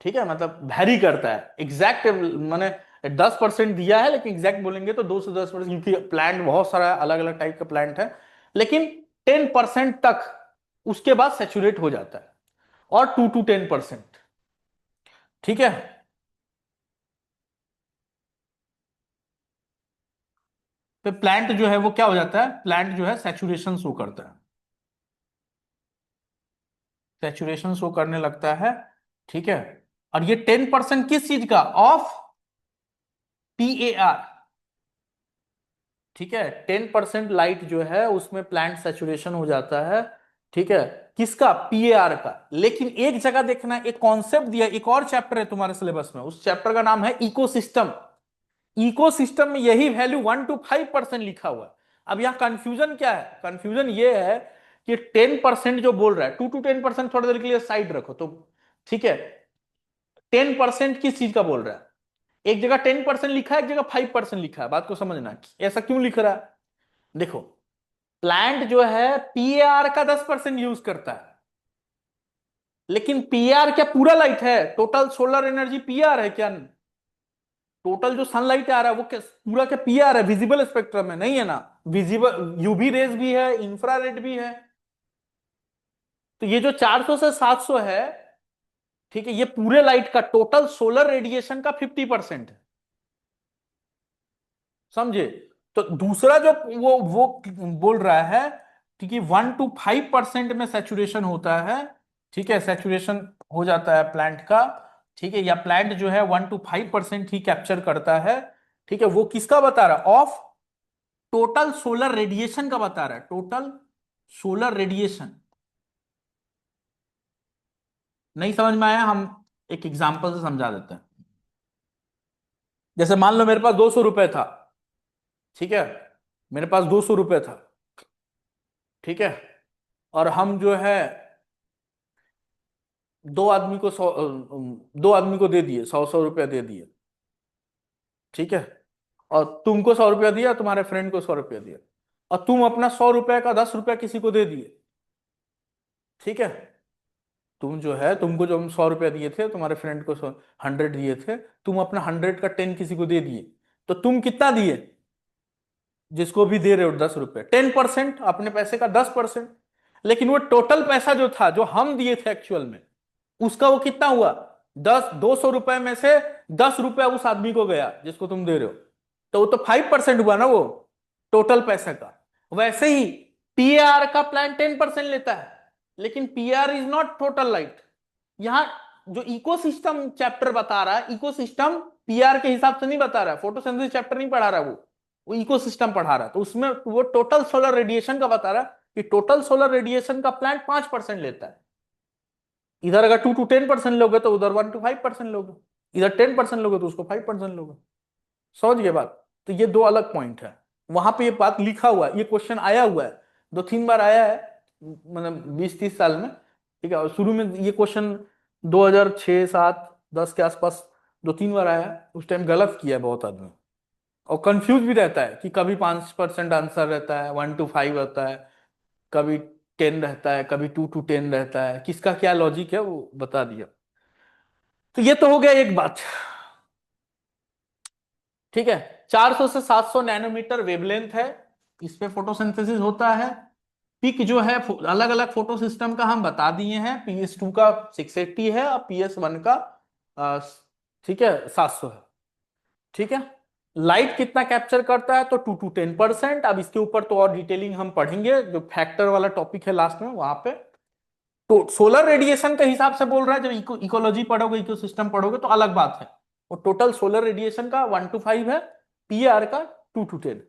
ठीक है, मतलब वैरी करता है, एग्जैक्ट मैंने 10% दिया है, लेकिन एग्जैक्ट बोलेंगे तो 2 से 10%, क्योंकि प्लांट बहुत सारा अलग अलग टाइप का प्लांट है, लेकिन 10% तक उसके बाद सेचुरेट हो जाता है, और 2 to 10%, ठीक है। तो प्लांट जो है वो क्या हो जाता है, प्लांट जो है सेचुरेशन शो करता है, सेचुरेशन शो करने लगता है, ठीक है। और ये 10% किस चीज का, ऑफ PAR, ठीक है, 10% लाइट जो है उसमें प्लांट सेचुरेशन हो जाता है, ठीक है, किसका, PAR का। लेकिन एक जगह देखना, एक कॉन्सेप्ट दिया, एक और चैप्टर है तुम्हारे सिलेबस में, उस चैप्टर का नाम है इकोसिस्टम। इकोसिस्टम में यही वैल्यू 1 to 5% लिखा हुआ है। अब यहां कंफ्यूजन क्या है, कंफ्यूजन ये है कि 10% जो बोल रहा है, 2 to 10% थोड़ी देर के लिए साइड रखो तो, ठीक है, 10% किस चीज का बोल रहा है, एक जगह 10% लिखा है, एक जगह 5% लिखा है, बात को समझना कि ऐसा क्यों लिख रहा है। देखो, प्लांट जो है PAR का 10% यूज करता है, लेकिन PAR क्या पूरा लाइट है, टोटल सोलर एनर्जी PAR है क्या, टोटल जो सनलाइट आ रहा है वो क्या पूरा क्या PAR है, विजिबल स्पेक्ट्रम है, नहीं है ना, विजिबल यूवी रेज भी है, इंफ्रारेड भी है। तो ये जो 400 से 700 है, ठीक है, ये पूरे लाइट का टोटल सोलर रेडिएशन का 50% है, समझे। तो दूसरा जो वो बोल रहा है, ठीक है, 1 to 5% में सेचुरेशन होता है, ठीक है, सेचुरेशन हो जाता है प्लांट का, ठीक है, या प्लांट जो है 1 to 5% ही कैप्चर करता है, ठीक है। वो किसका बता रहा है, ऑफ टोटल सोलर रेडिएशन का बता रहा है, टोटल सोलर रेडिएशन। नहीं समझ में आया, हम एक एग्जांपल से समझा देते हैं। जैसे मान लो मेरे पास 200 रुपए था, ठीक है, मेरे पास 200 रुपए था, ठीक है, और हम जो है दो आदमी को 2 आदमी को दे दिए, 100 100 रुपया दे दिए, ठीक है, और तुमको 100 रुपया दिया, तुम्हारे फ्रेंड को 100 रुपया दिया, और तुम अपना 100 रुपए का 10 रुपया किसी को दे दिए, ठीक है। तुम जो है, तुमको जो हम 100 रुपया दिए थे, तुम्हारे फ्रेंड को 100 दिए थे, तुम अपना 100 का 10 किसी को दे दिए, तो तुम कितना दिए, जिसको भी दे रहे हो 10 रुपए, 10%, अपने पैसे का 10%। लेकिन वो टोटल पैसा जो था, जो हम दिए थे एक्चुअल में, उसका वो कितना हुआ, 200 रुपए में से 10 रुपया उस आदमी को गया जिसको तुम दे रहे हो, तो वो तो 5% हुआ ना वो टोटल पैसे का। वैसे ही PAR का प्लान 10% लेता है, लेकिन PAR is not total light. यहां जो इकोसिस्टम चैप्टर बता रहा है, इकोसिस्टम PAR के हिसाब से नहीं बता रहा है, फोटोसिंथेसिस चैप्टर नहीं पढ़ा रहा है, वो इकोसिस्टम पढ़ा रहा है, तो उसमें वो टोटल सोलर रेडिएशन का बता रहा है कि टोटल सोलर रेडिएशन का प्लांट 5% लेता है। इधर अगर 2 to 10% लोगे तो उधर 1 to 5% लोगे, इधर 10% लोगे तो उसको 5% लोगे, समझ गए बात। तो ये दो अलग पॉइंट है, वहां पे ये बात लिखा हुआ है, ये क्वेश्चन आया हुआ है, 2 3 बार आया है, मतलब 20 30 साल में, ठीक है। और शुरू में ये क्वेश्चन 2006 7 10 के आसपास 2 3 बार आया है, उस टाइम गलत किया है बहुत आदमी, और कंफ्यूज भी रहता है कि कभी 5% आंसर रहता है, 1 to 5 रहता है, कभी 10 रहता है, कभी 2 to 10 रहता है, किसका क्या लॉजिक है वो बता दिया। तो ये तो हो गया एक बात, ठीक है। 400 से 700 नैनोमीटर वेवलेंथ है, इस पे फोटोसिंथेसिस होता है। पिक जो है अलग अलग फोटो सिस्टम का हम बता दिए हैं, PS2 का 680 है और PS1 का अ, ठीक है 700 है, ठीक है। लाइट कितना कैप्चर करता है, तो 2 to 10%। अब इसके ऊपर तो और डिटेलिंग हम पढ़ेंगे, जो फैक्टर वाला टॉपिक है लास्ट में वहां पे। तो सोलर रेडिएशन के हिसाब से बोल रहा है, जब इकोलॉजी पढ़ोगे, इकोसिस्टम पढ़ोगे तो अलग बात है। और टोटल सोलर रेडिएशन का 1 to 5 है, PAR का 2 to 10।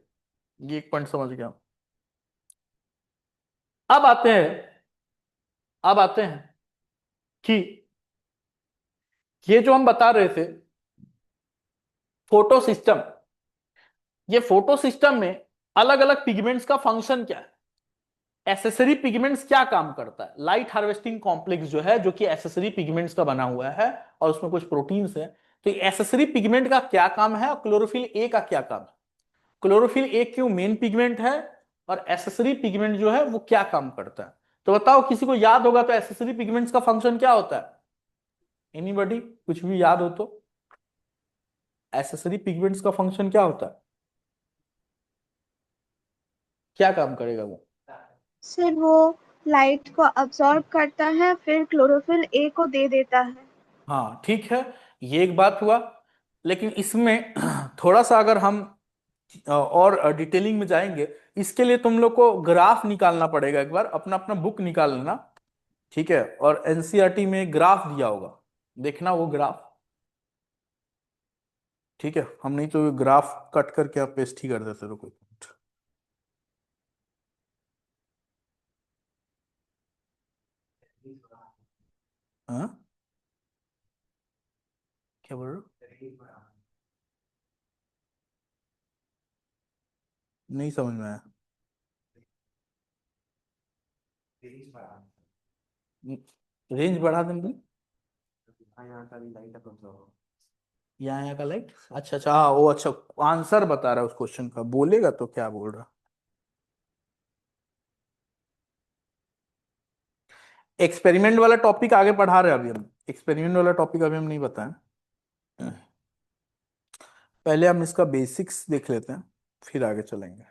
ये एक पॉइंट समझ गया। अब आते हैं, अब आते हैं कि ये जो हम बता रहे थे फोटो सिस्टम, ये फोटो सिस्टम में अलग अलग पिगमेंट्स का फंक्शन क्या है, एसेसरी पिगमेंट्स क्या काम करता है। लाइट हार्वेस्टिंग कॉम्प्लेक्स जो है, जो कि एसेसरी पिगमेंट्स का बना हुआ है और उसमें कुछ प्रोटीन्स है, तो एसेसरी पिगमेंट का क्या काम है और क्लोरोफिल ए का क्या काम है। क्लोरोफिल ए क्यों मेन पिगमेंट है और एसेसरी पिगमेंट जो है वो क्या काम करता है। तो बताओ, किसी को याद होगा तो एसेसरी पिगमेंट्स का फंक्शन क्या होता है, एनीबॉडी, कुछ भी याद हो तो। एसेसरी पिगमेंट्स का फंक्शन क्या होता है, क्या काम करेगा वो। सर वो लाइट को अब्सॉर्ब करता है, फिर क्लोरोफिल ए को दे देता है। हाँ ठीक है, ये एक बात हुआ। लेकिन इसमें थोड़ा सा अगर हम और डिटेलिंग में जाएंगे, इसके लिए तुम लोग को ग्राफ निकालना पड़ेगा। एक बार अपना अपना बुक निकाल लेना, ठीक है, और एनसीईआरटी में ग्राफ दिया होगा, देखना वो ग्राफ। ठीक है, हम नहीं तो ग्राफ कट करके आप पेस्ट ही कर देते, रुको। हाँ, क्या बोल रहे हो, नहीं समझ में आया। रेंज बढ़ा देंगे, यहाँ का लाइट, अच्छा अच्छा, हाँ वो, अच्छा आंसर बता रहा है उस क्वेश्चन का, बोलेगा तो क्या बोल रहा। एक्सपेरिमेंट वाला टॉपिक आगे पढ़ा रहे हैं अभी हम, एक्सपेरिमेंट वाला टॉपिक अभी हम नहीं बताएं, पहले हम इसका बेसिक्स देख लेते हैं, फिर आगे चलेंगे।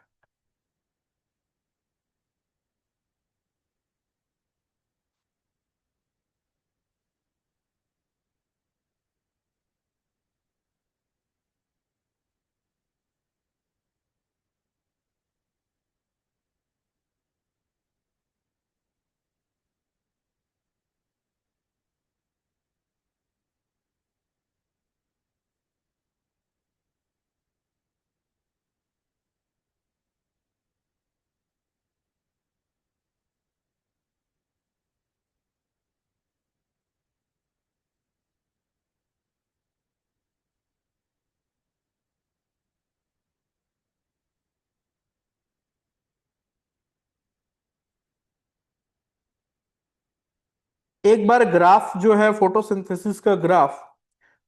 एक बार ग्राफ जो है फोटोसिंथेसिस का ग्राफ,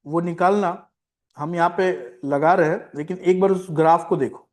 वो निकालना, हम यहाँ पे लगा रहे हैं, लेकिन एक बार उस ग्राफ को देखो।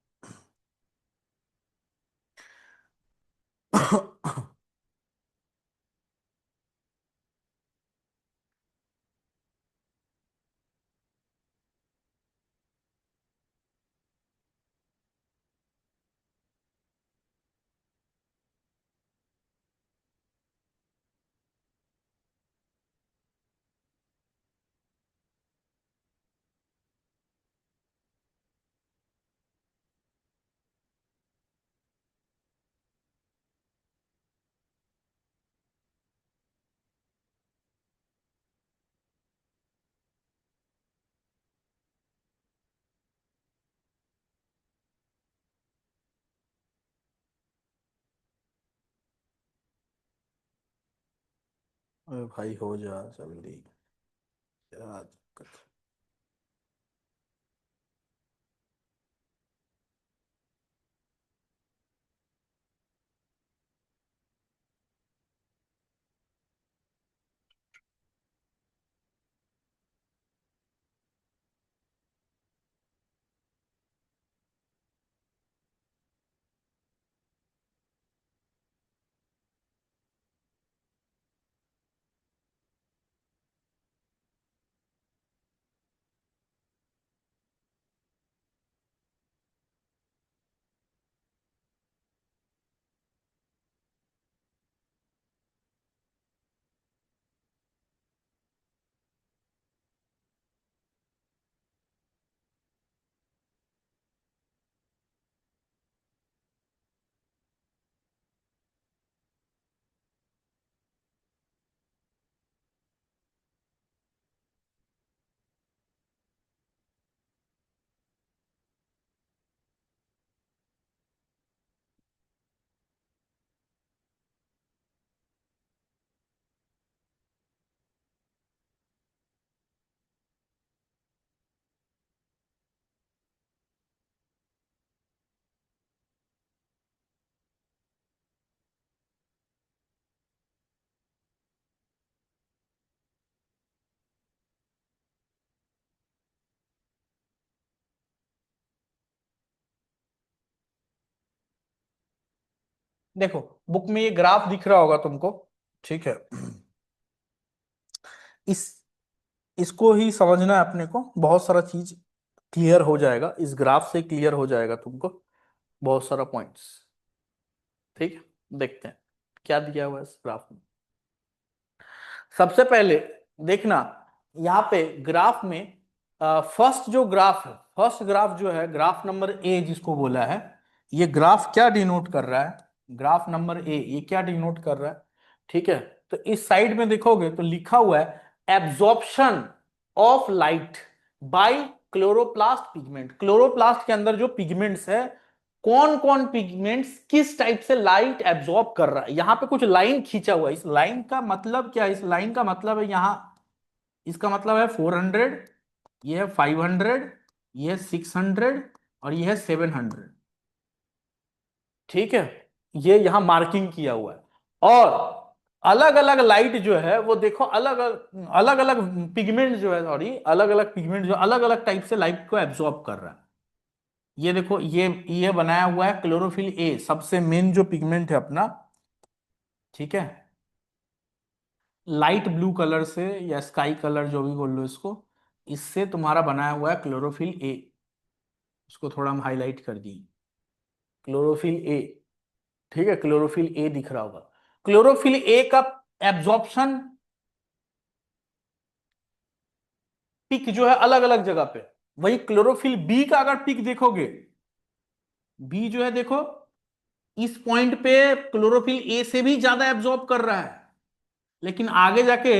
अरे भाई हो जा जल्दी, क्या दिक्कत। देखो बुक में ये ग्राफ दिख रहा होगा तुमको, ठीक है। इस इसको ही समझना है अपने को, बहुत सारा चीज क्लियर हो जाएगा इस ग्राफ से, क्लियर हो जाएगा तुमको बहुत सारा पॉइंट्स। ठीक है, देखते हैं क्या दिया हुआ है इस ग्राफ में। सबसे पहले देखना यहाँ पे ग्राफ में फर्स्ट जो ग्राफ है, फर्स्ट ग्राफ जो है, ग्राफ नंबर ए जिसको बोला है, ये ग्राफ क्या डिनोट कर रहा है? ग्राफ नंबर ए ये क्या डिनोट कर रहा है? ठीक है, तो इस साइड में देखोगे तो लिखा हुआ है absorption of light by chloroplast pigment. Chloroplast के अंदर जो पिगमेंट्स है, कौन कौन पिगमेंट्स किस टाइप से लाइट एब्जॉर्ब कर रहा है। यहां पे कुछ लाइन खींचा हुआ है, इस लाइन का मतलब क्या है? इस लाइन का मतलब है यहां, इसका मतलब है 400, ये है 500, ये है 600 और ये है 700। ठीक है, ये यहां मार्किंग किया हुआ है। और अलग अलग लाइट जो है वो देखो, अलग अलग अलग पिगमेंट जो है, सॉरी अलग अलग पिगमेंट जो अलग अलग टाइप से लाइट को एब्जॉर्ब कर रहा है। ये देखो, ये बनाया हुआ है क्लोरोफिल ए, सबसे मेन जो पिगमेंट है अपना। ठीक है, लाइट ब्लू कलर से या स्काई कलर जो भी बोल लो इसको, इससे तुम्हारा बनाया हुआ है क्लोरोफिल ए। इसको थोड़ा हम हाईलाइट कर दिए, क्लोरोफिल ए। ठीक है, क्लोरोफिल ए दिख रहा होगा। क्लोरोफिल ए का एब्जॉर्प्शन पिक जो है अलग अलग जगह पे। वही क्लोरोफिल बी का अगर पिक देखोगे, बी जो है देखो, इस पॉइंट पे क्लोरोफिल ए से भी ज्यादा एब्जॉर्ब कर रहा है, लेकिन आगे जाके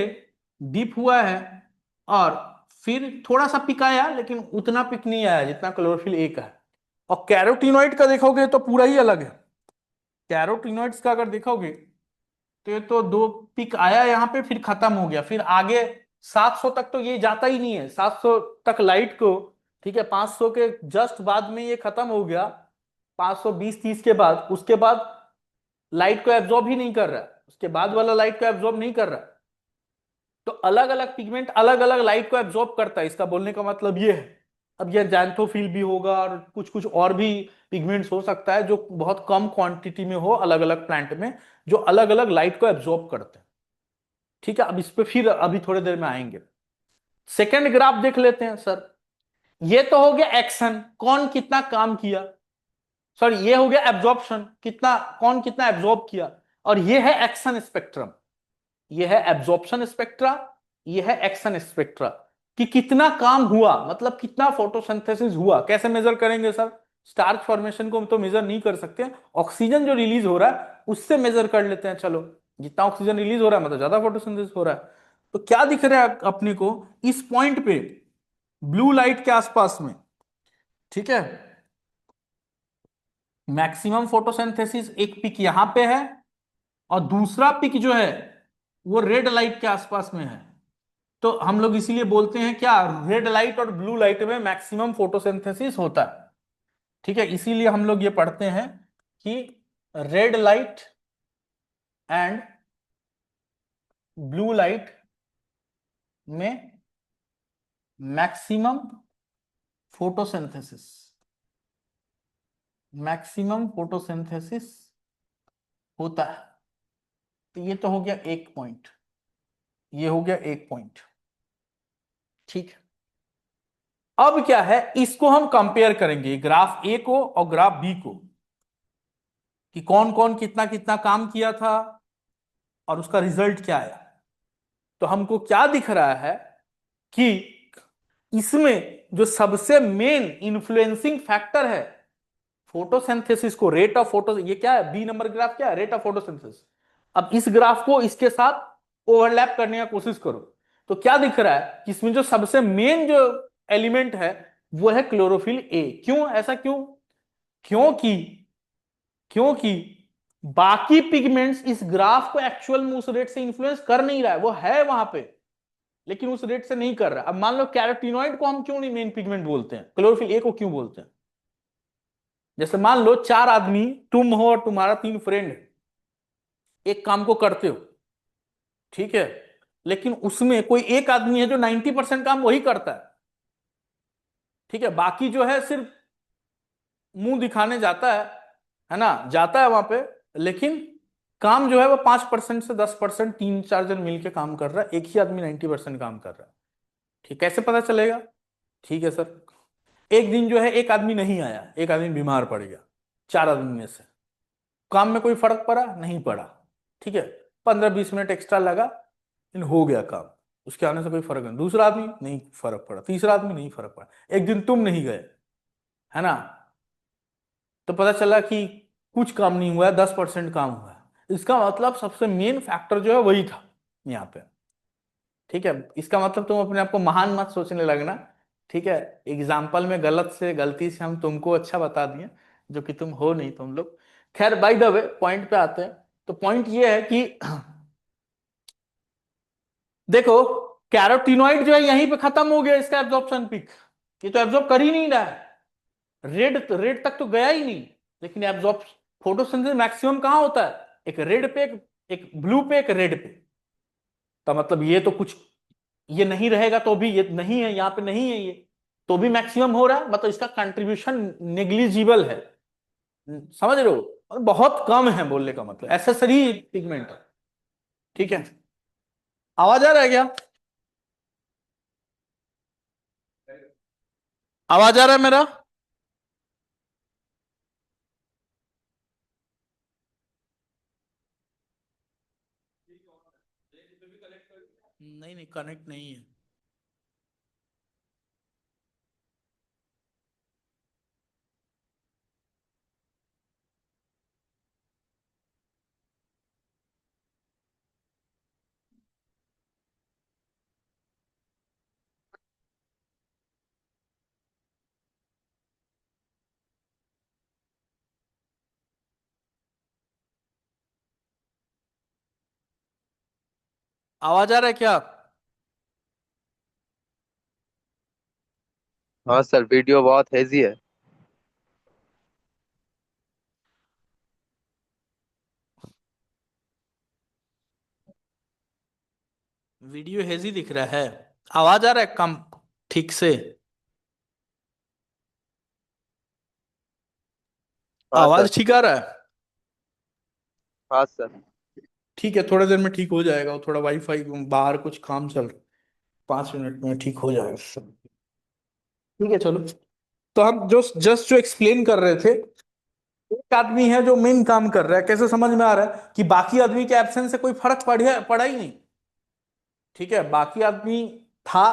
डीप हुआ है और फिर थोड़ा सा पिक आया, लेकिन उतना पिक नहीं आया जितना क्लोरोफिल ए का है। और कैरोटीनॉइड का देखोगे तो पूरा ही अलग है। कैरोटीनॉइड्स का अगर देखोगे तो ये तो दो पिक आया यहाँ पे, फिर खत्म हो गया, फिर आगे 700 तक तो ये जाता ही नहीं है, 700 तक लाइट को। ठीक है, 500 के जस्ट बाद में ये खत्म हो गया, 520-30 के बाद, उसके बाद लाइट को एब्जॉर्ब ही नहीं कर रहा है, उसके बाद वाला लाइट को एब्जॉर्ब नहीं कर रहा है। तो अलग अलग पिगमेंट अलग अलग लाइट को एब्जॉर्ब करता है, इसका बोलने का मतलब ये है। अब ये जैंथोफिल भी होगा और कुछ कुछ और भी पिगमेंट्स हो सकता है जो बहुत कम क्वांटिटी में हो अलग अलग प्लांट में, जो अलग अलग लाइट को एब्जॉर्ब करते हैं। ठीक है, अब इस पे फिर अभी थोड़ी देर में आएंगे। सेकेंड ग्राफ देख लेते हैं सर। ये तो हो गया एक्शन, कौन कितना काम किया। सॉरी, ये हो गया एब्जॉर्प्शन, कितना कौन कितना एब्जॉर्ब किया। और ये है एक्शन स्पेक्ट्रम, ये है एब्जॉर्प्शन स्पेक्ट्रा, ये है एक्शन स्पेक्ट्रा, कि कितना काम हुआ, मतलब कितना फोटोसिंथेसिस हुआ। कैसे मेजर करेंगे सर? स्टार्च फॉर्मेशन को हम तो मेजर नहीं कर सकते, ऑक्सीजन जो रिलीज हो रहा है उससे मेजर कर लेते हैं। चलो, जितना ऑक्सीजन रिलीज हो रहा है मतलब ज्यादा फोटोसिंथेसिस हो रहा है। तो क्या दिख रहा है अपने को इस पॉइंट पे, ब्लू लाइट के आसपास में? ठीक है, मैक्सिमम फोटोसिंथेसिस एक पिक यहां पे है, और दूसरा पिक जो है वो रेड लाइट के आसपास में है। तो हम लोग इसीलिए बोलते हैं क्या, रेड लाइट और ब्लू लाइट में मैक्सिमम फोटोसिंथेसिस होता है। ठीक है, इसीलिए हम लोग ये पढ़ते हैं कि red light and blue light में मैक्सिमम फोटोसिंथेसिस, मैक्सिमम फोटोसिंथेसिस होता है। तो ये तो हो गया एक पॉइंट, ये हो गया एक पॉइंट। ठीक है, अब क्या है, इसको हम कंपेयर करेंगे ग्राफ ए को और ग्राफ बी को, कि कौन कौन कितना कितना काम किया था और उसका रिजल्ट क्या आया। तो हमको क्या दिख रहा है कि इसमें जो सबसे मेन इन्फ्लुएंसिंग फैक्टर है फोटोसिंथेसिस को, रेट ऑफ फोटो, ये क्या है, बी नंबर ग्राफ क्या है, रेट ऑफ फोटोसिंथेसिस। अब इस ग्राफ को इसके साथ ओवरलैप करने का कोशिश करो, तो क्या दिख रहा है कि इसमें जो सबसे मेन जो एलिमेंट है वो है क्लोरोफिल ए। क्यों ऐसा, क्यों? क्योंकि क्योंकि बाकी पिगमेंट्स इस ग्राफ को एक्चुअल में उस रेट से इंफ्लुएंस कर नहीं रहा है, वो है वहां पे लेकिन उस रेट से नहीं कर रहा। अब मान लो कैरोटीनॉइड को हम क्यों नहीं मेन पिगमेंट बोलते हैं, क्लोरोफिल ए को क्यों बोलते हैं? जैसे मान लो 4 आदमी, तुम हो और तुम्हारा 3 फ्रेंड एक काम को करते हो, ठीक है, लेकिन उसमें कोई एक आदमी है जो 90% काम वही करता है। ठीक है, बाकी जो है सिर्फ मुंह दिखाने जाता है ना, जाता है वहां पे, लेकिन काम जो है वो 5% से 10%, 3-4 जन मिलके काम कर रहा है, एक ही आदमी 90% काम कर रहा है। ठीक, कैसे पता चलेगा? ठीक है सर, एक दिन जो है एक आदमी नहीं आया, एक आदमी बीमार पड़ गया, 4 आदमी में से, काम में कोई फर्क पड़ा? नहीं पड़ा। ठीक है, 15-20 मिनट एक्स्ट्रा लगा, लेकिन हो गया काम, उसके आने से कोई फर्क नहीं। दूसरा आदमी नहीं फर्क पड़ा, तीसरा आदमी नहीं फर्क पड़ा, एक दिन तुम नहीं गए, है ना, तो पता चला कि कुछ काम नहीं हुआ है, 10% काम हुआ है। इसका मतलब सबसे मेन फैक्टर जो है वही था यहाँ पे। ठीक है, इसका मतलब तुम अपने आप को महान मत सोचने लगना। ठीक है, एग्जाम्पल में गलत से गलती से हम तुमको अच्छा बता दिए, जो कि तुम हो नहीं तुम लोग। खैर, बाय द वे पॉइंट पे आते हैं। तो पॉइंट ये है कि देखो, कैरोटीनॉइड जो है यहीं पे खत्म हो गया, इसका एब्जॉर्प्शन पीक। ये तो एब्जॉर्ब कर ही नहीं रहा है, रेड तक तो गया ही नहीं। लेकिन एब्जॉर्ब, फोटोसिंथेसिस मैक्सिमम कहाँ होता है? एक रेड पे, एक ब्लू पे, एक रेड पे। तो मतलब ये तो कुछ, ये नहीं रहेगा तो भी, ये नहीं है यहाँ पे, नहीं है ये, तो भी मैक्सिमम हो रहा है, मतलब इसका कंट्रीब्यूशन नेग्लिजिबल है। समझ रहे हो? और बहुत कम है, बोलने का मतलब एसेसरी पिगमेंट। ठीक है, आवाज आ रहा है क्या? आवाज आ रहा है मेरा? नहीं नहीं, कनेक्ट नहीं है। आवाज आ रहा है क्या? हाँ सर, वीडियो बहुत हेजी है। वीडियो हेजी दिख रहा है, आवाज आ रहा है कम, ठीक से? हाँ सर। आवाज ठीक आ रहा है? हाँ सर। ठीक है, थोड़ा देर में ठीक हो जाएगा, वो थोड़ा वाईफाई बाहर कुछ काम चल रहा है, 5 मिनट में ठीक हो जाएगा सब। ठीक है, चलो। तो हम जो जस्ट जो एक्सप्लेन कर रहे थे, एक आदमी है जो मेन काम कर रहा है, कैसे समझ में आ रहा है कि बाकी आदमी के एब्सेंस से कोई फर्क पड़ा ही नहीं। ठीक है, बाकी आदमी था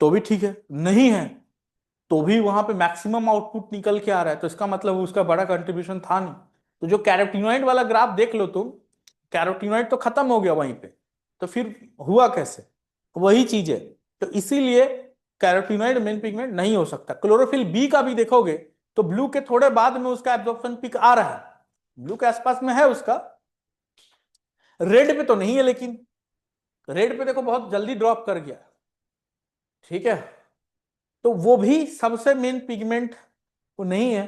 तो भी ठीक है, नहीं है तो भी वहां पे मैक्सिमम आउटपुट निकल के आ रहा है, तो इसका मतलब उसका बड़ा कंट्रीब्यूशन था नहीं। तो जो कैरोटीनॉइड वाला ग्राफ देख लो तुम, कैरोटीनॉइड तो खत्म हो गया वहीं पे, तो फिर हुआ कैसे? वही चीज है। तो इसीलिए कैरोटीनॉइड मेन पिगमेंट नहीं हो सकता। क्लोरोफिल बी का भी देखोगे तो ब्लू के थोड़े बाद में उसका एब्जॉर्प्शन पिक आ रहा है, ब्लू के आसपास में है उसका, रेड पे तो नहीं है, लेकिन रेड पे देखो बहुत जल्दी ड्रॉप कर गया। ठीक है, तो वो भी सबसे मेन पिगमेंट वो नहीं है।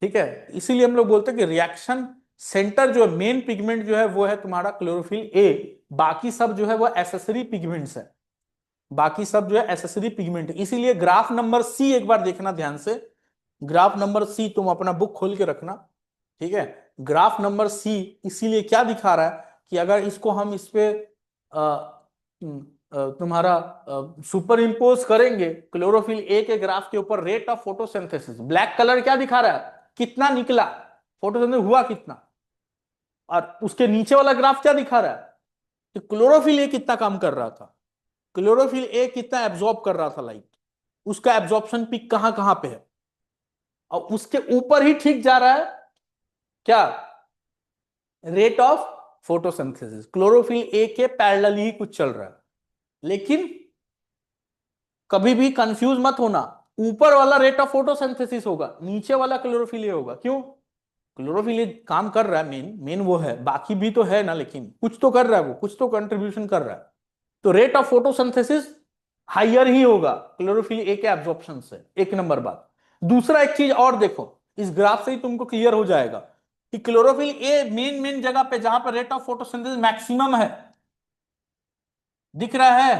ठीक है, इसीलिए हम लोग बोलते हैं कि रिएक्शन सेंटर जो है, मेन पिगमेंट जो है वो है तुम्हारा क्लोरोफिल ए, बाकी सब जो है वो एसेसरी पिगमेंट्स है, बाकी सब जो है एसेसरी पिगमेंट है। इसीलिए ग्राफ नंबर सी एक बार देखना ध्यान से, ग्राफ नंबर सी तुम अपना बुक खोल के रखना। ठीक है, ग्राफ नंबर सी इसीलिए क्या दिखा रहा है कि अगर इसको हम इस पे तुम्हारा सुपर इम्पोज करेंगे क्लोरोफिल ए के ग्राफ के ऊपर, rate of photosynthesis, black colour क्या दिखा रहा है, कितना निकला, फोटोसिंथेसिस हुआ कितना, और उसके नीचे वाला ग्राफ क्या दिखा रहा है कि क्लोरोफिल ए कितना काम कर रहा था, क्लोरोफिल ए कितना एब्जॉर्ब कर रहा था लाइट, उसका एब्जॉर्प्शन पिक कहां कहां पे है, और उसके ऊपर ही ठीक जा रहा है क्या, rate of photosynthesis, chlorophyll A के पैरेलल ही कुछ चल रहा है। लेकिन कभी भी कंफ्यूज मत होना, ऊपर वाला रेट ऑफ फोटोसिंथेसिस होगा, नीचे वाला क्लोरोफिल ए होगा। क्यों? क्लोरोफिल ए काम कर रहा है, मेन मेन वो है, बाकी भी तो है ना, लेकिन कुछ तो कर रहा है वो, कुछ तो कंट्रीब्यूशन कर रहा है। तो रेट ऑफ फोटोसिंथेसिस हाइयर ही होगा क्लोरोफिल ए के एब्जॉर्प्शन से, एक नंबर बात। दूसरा एक चीज और देखो, इस ग्राफ से ही तुमको क्लियर हो जाएगा कि क्लोरोफिल ए मेन मेन जगह पे जहां पर रेट ऑफ फोटोसिंथेसिस मैक्सिमम है, दिख रहा है,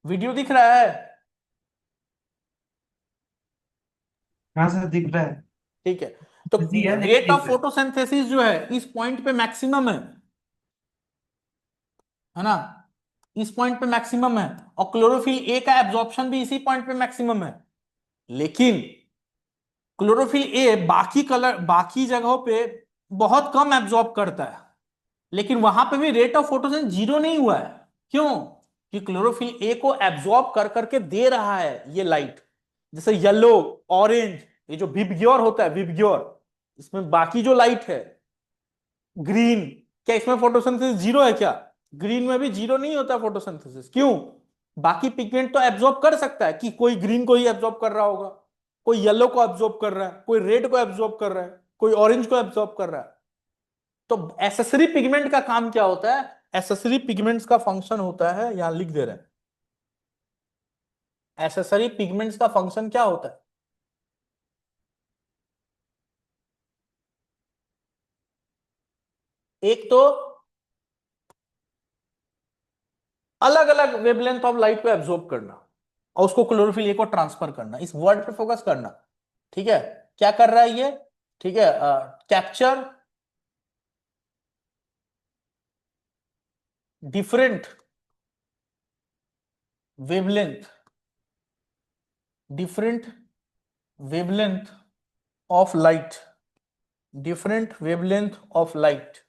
वीडियो दिख रहा है? हाँ सर, दिख रहा है। ठीक है, तो इजी है लेकिन रेट ऑफ डिफरेंट। फोटोसिंथेसिस जो है इस पॉइंट पे मैक्सिमम है ना, इस पॉइंट पे मैक्सिमम है, और क्लोरोफिल ए का एब्जॉर्प्शन भी इसी पॉइंट पे मैक्सिमम है। लेकिन क्लोरोफिल ए बाकी जगहों पे बहुत कम एब्जॉर्ब करता है, लेकिन वहां पे भी रेट ऑफ फोटोसिंथेसिस जीरो नहीं हुआ है। क्यों? कि क्लोरोफिल ए को एब्जॉर्ब कर करके दे रहा है ये लाइट। जैसे येलो, ऑरेंज, ये जो विबग्योर होता है, विबग्योर, इसमें बाकी जो लाइट है, ग्रीन, क्या इसमें फोटोसिंथेसिस जीरो है क्या? ग्रीन में भी जीरो नहीं होता फोटोसिंथेसिस। क्यों? बाकी पिगमेंट तो एब्जॉर्ब कर सकता है, कि कोई ग्रीन को ही एब्जॉर्ब कर रहा होगा, कोई येलो को एब्जॉर्ब कर रहा है, कोई रेड को एब्जॉर्ब कर रहा है, कोई ऑरेंज को एब्जॉर्ब कर रहा है। तो एसेसरी पिगमेंट का काम क्या होता है? एसेसरी पिगमेंट्स का फंक्शन होता है, यहां लिख दे रहे हैं, एसेसरी पिगमेंट्स का फंक्शन क्या होता है? एक तो अलग अलग वेवलेंथ ऑफ लाइट को एब्जॉर्ब करना, और उसको क्लोरोफिल ए को ट्रांसफर करना, इस वर्ड पे फोकस करना। ठीक है, क्या कर रहा है ये? ठीक है, capture different wavelength, different wavelength of light, different wavelength of light.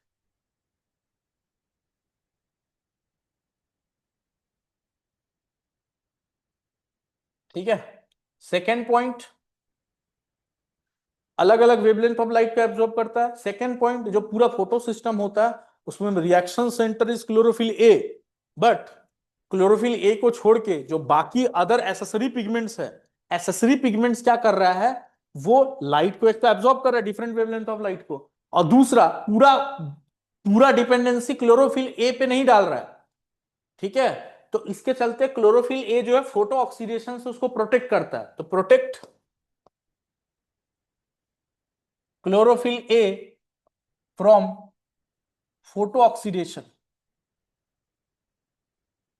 ठीक है, सेकेंड पॉइंट, अलग अलग वेवलेंथ ऑफ लाइट को एब्जॉर्ब करता है। सेकेंड पॉइंट, जो पूरा फोटो सिस्टम होता है उसमें reaction centre is chlorophyll a, but chlorophyll a को छोड़ के जो बाकी अदर एसेसरी पिगमेंट्स है, एसेसरी पिगमेंट्स क्या कर रहा है? वो लाइट को एक तो एब्जॉर्ब कर रहा है, डिफरेंट वेवलेंथ ऑफ लाइट को, और दूसरा पूरा पूरा डिपेंडेंसी क्लोरोफिल ए पे नहीं डाल रहा है। ठीक है, तो इसके चलते क्लोरोफिल ए जो है फोटो ऑक्सीडेशन से उसको प्रोटेक्ट करता है। तो protect chlorophyll A from photo oxidation.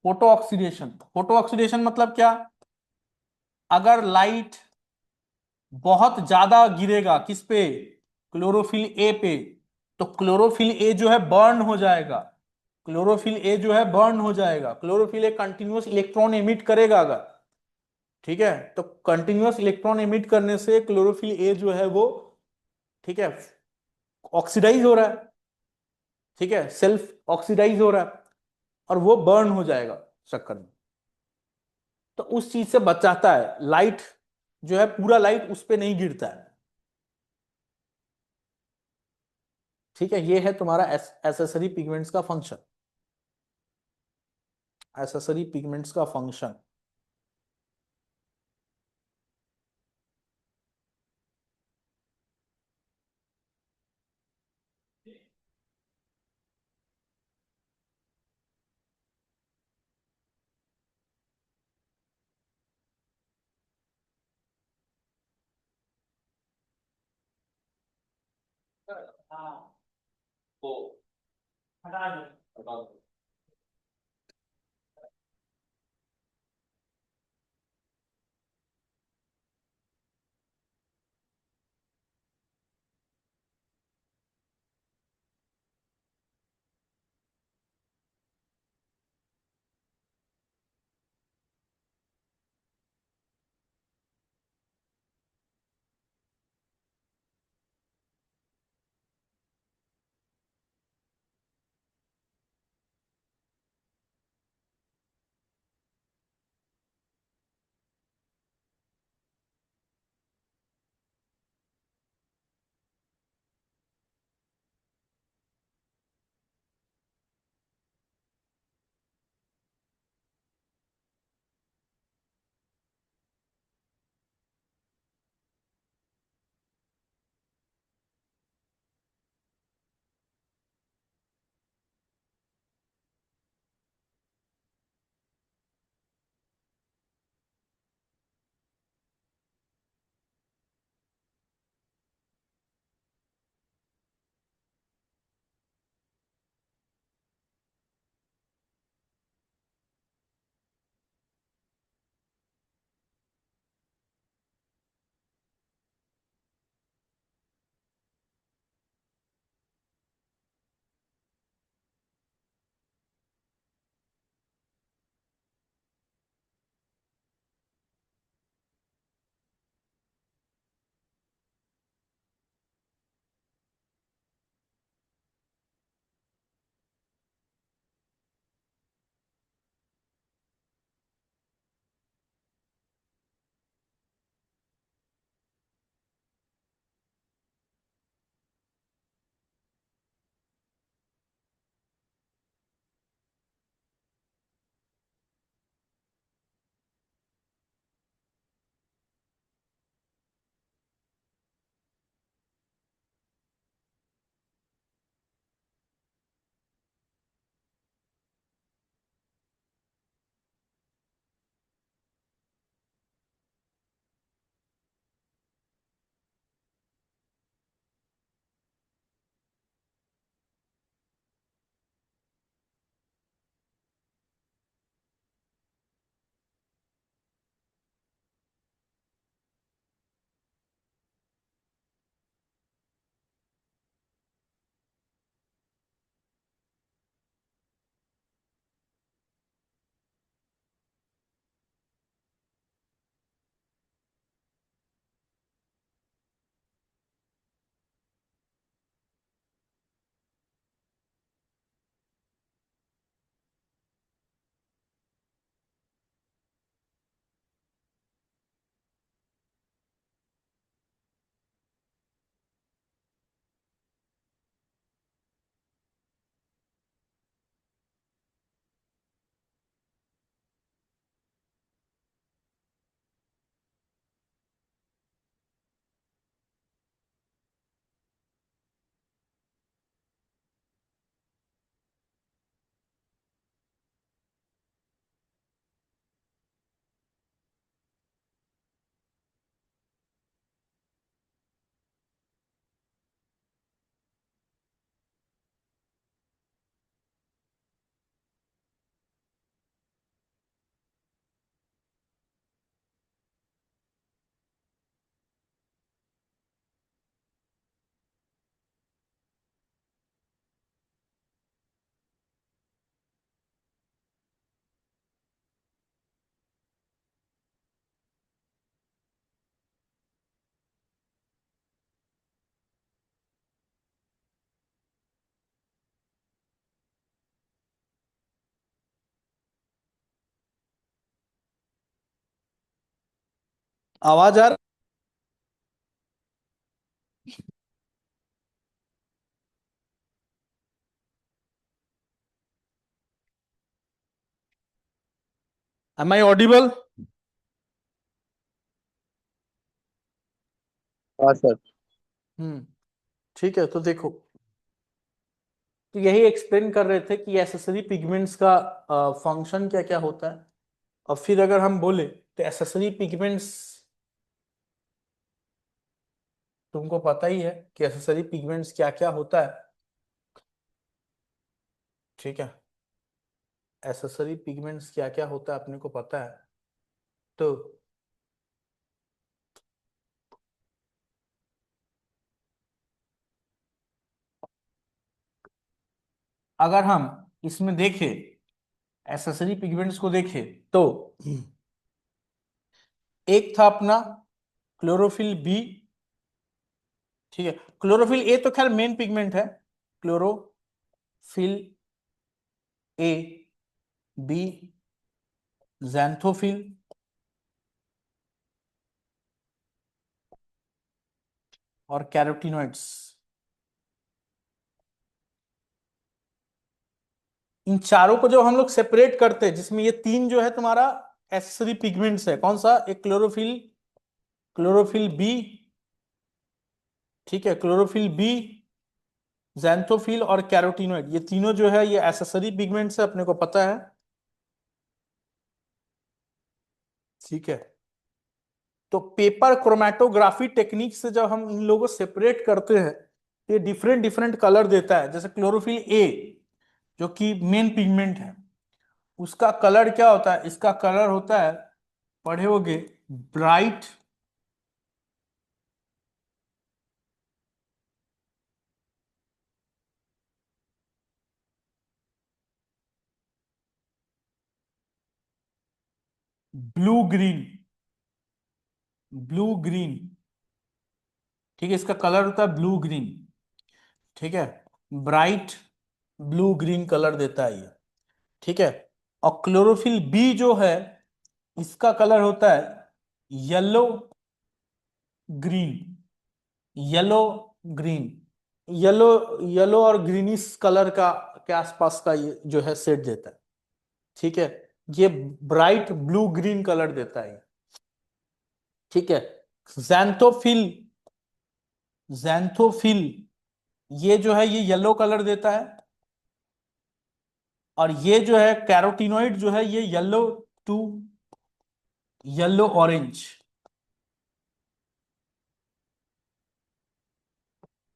Photo oxidation, photo oxidation मतलब क्या? अगर लाइट बहुत ज्यादा गिरेगा किस पे? क्लोरोफिल ए पे, तो क्लोरोफिल ए जो है बर्न हो जाएगा, क्लोरोफिल ए जो है बर्न हो जाएगा। Chlorophyll A continuous electron emit करेगा अगर, ठीक है, तो कंटिन्यूअस इलेक्ट्रॉन एमिट करने से क्लोरोफिल ए जो है वो, ठीक है, ऑक्सीडाइज हो रहा है, ठीक है, सेल्फ ऑक्सीडाइज हो रहा है, और वो बर्न हो जाएगा चक्कर में। तो उस चीज से बचाता है, लाइट जो है पूरा लाइट उस पे नहीं गिरता है। ठीक है, ये है तुम्हारा एसेसरी पिगमेंट्स का फंक्शन, एसेसरी पिगमेंट्स का फंक्शन। आवाज आ रहा? Am I audible? हाँ सर। ठीक है, तो देखो, तो यही एक्सप्लेन कर रहे थे कि एसेसरी पिगमेंट्स का फंक्शन क्या क्या होता है। और फिर अगर हम बोले तो एसेसरी पिगमेंट्स, तुमको पता ही है कि एसेसरी पिगमेंट्स क्या क्या होता है। ठीक है, एसेसरी पिगमेंट्स क्या क्या होता है अपने को पता है। तो अगर हम इसमें देखें, एसेसरी पिगमेंट्स को देखें, तो एक था अपना क्लोरोफिल बी। ठीक है, क्लोरोफिल ए तो खैर मेन पिगमेंट है। क्लोरोफिल ए, बी ज़ैंथोफिल, और कैरोटीनॉइड्स। इन चारों को जो हम लोग सेपरेट करते हैं, जिसमें ये तीन जो है तुम्हारा एसेसरी पिगमेंट्स है, कौन सा? एक क्लोरोफिल, क्लोरोफिल बी, ठीक है, क्लोरोफिल बी, ज़ैंथोफिल और कैरोटीनॉइड, ये तीनों जो है ये एसेसरी पिगमेंट्स है, अपने को पता है। ठीक है, तो पेपर क्रोमेटोग्राफी टेक्निक से जब हम इन लोगों को सेपरेट करते हैं, ये डिफरेंट डिफरेंट कलर देता है। जैसे क्लोरोफिल ए, जो कि मेन पिगमेंट है, उसका कलर क्या होता है? इसका कलर होता है, पढ़े होगे, bright blue green, blue green. ठीक है, इसका कलर होता है ब्लू ग्रीन। ठीक है, ब्राइट ब्लू ग्रीन कलर देता है ये। ठीक है, और क्लोरोफिल बी जो है, इसका कलर होता है yellow green, yellow green, yellow, yellow और ग्रीनिश कलर का के आसपास का ये जो है सेट देता है। ठीक है, ये ब्राइट ब्लू ग्रीन कलर देता है ये। ठीक है, जैंथोफिल, जैंथोफिल ये जो है ये येलो कलर देता है। और ये जो है कैरोटीनॉइड जो है, ये येलो टू येलो ऑरेंज,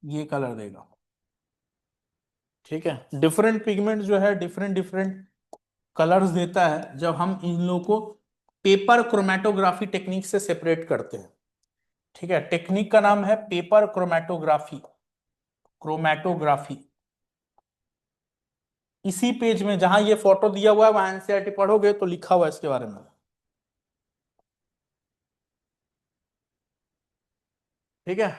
ये कलर देगा। ठीक है, डिफरेंट पिगमेंट जो है डिफरेंट डिफरेंट कलर्स देता है जब हम इन लोगों को पेपर क्रोमेटोग्राफी टेक्निक से सेपरेट करते हैं। ठीक है, टेक्निक का नाम है पेपर क्रोमेटोग्राफी, क्रोमेटोग्राफी। इसी पेज में जहां ये फोटो दिया हुआ है, वहां एनसीईआरटी पढ़ोगे तो लिखा हुआ है इसके बारे में। ठीक है,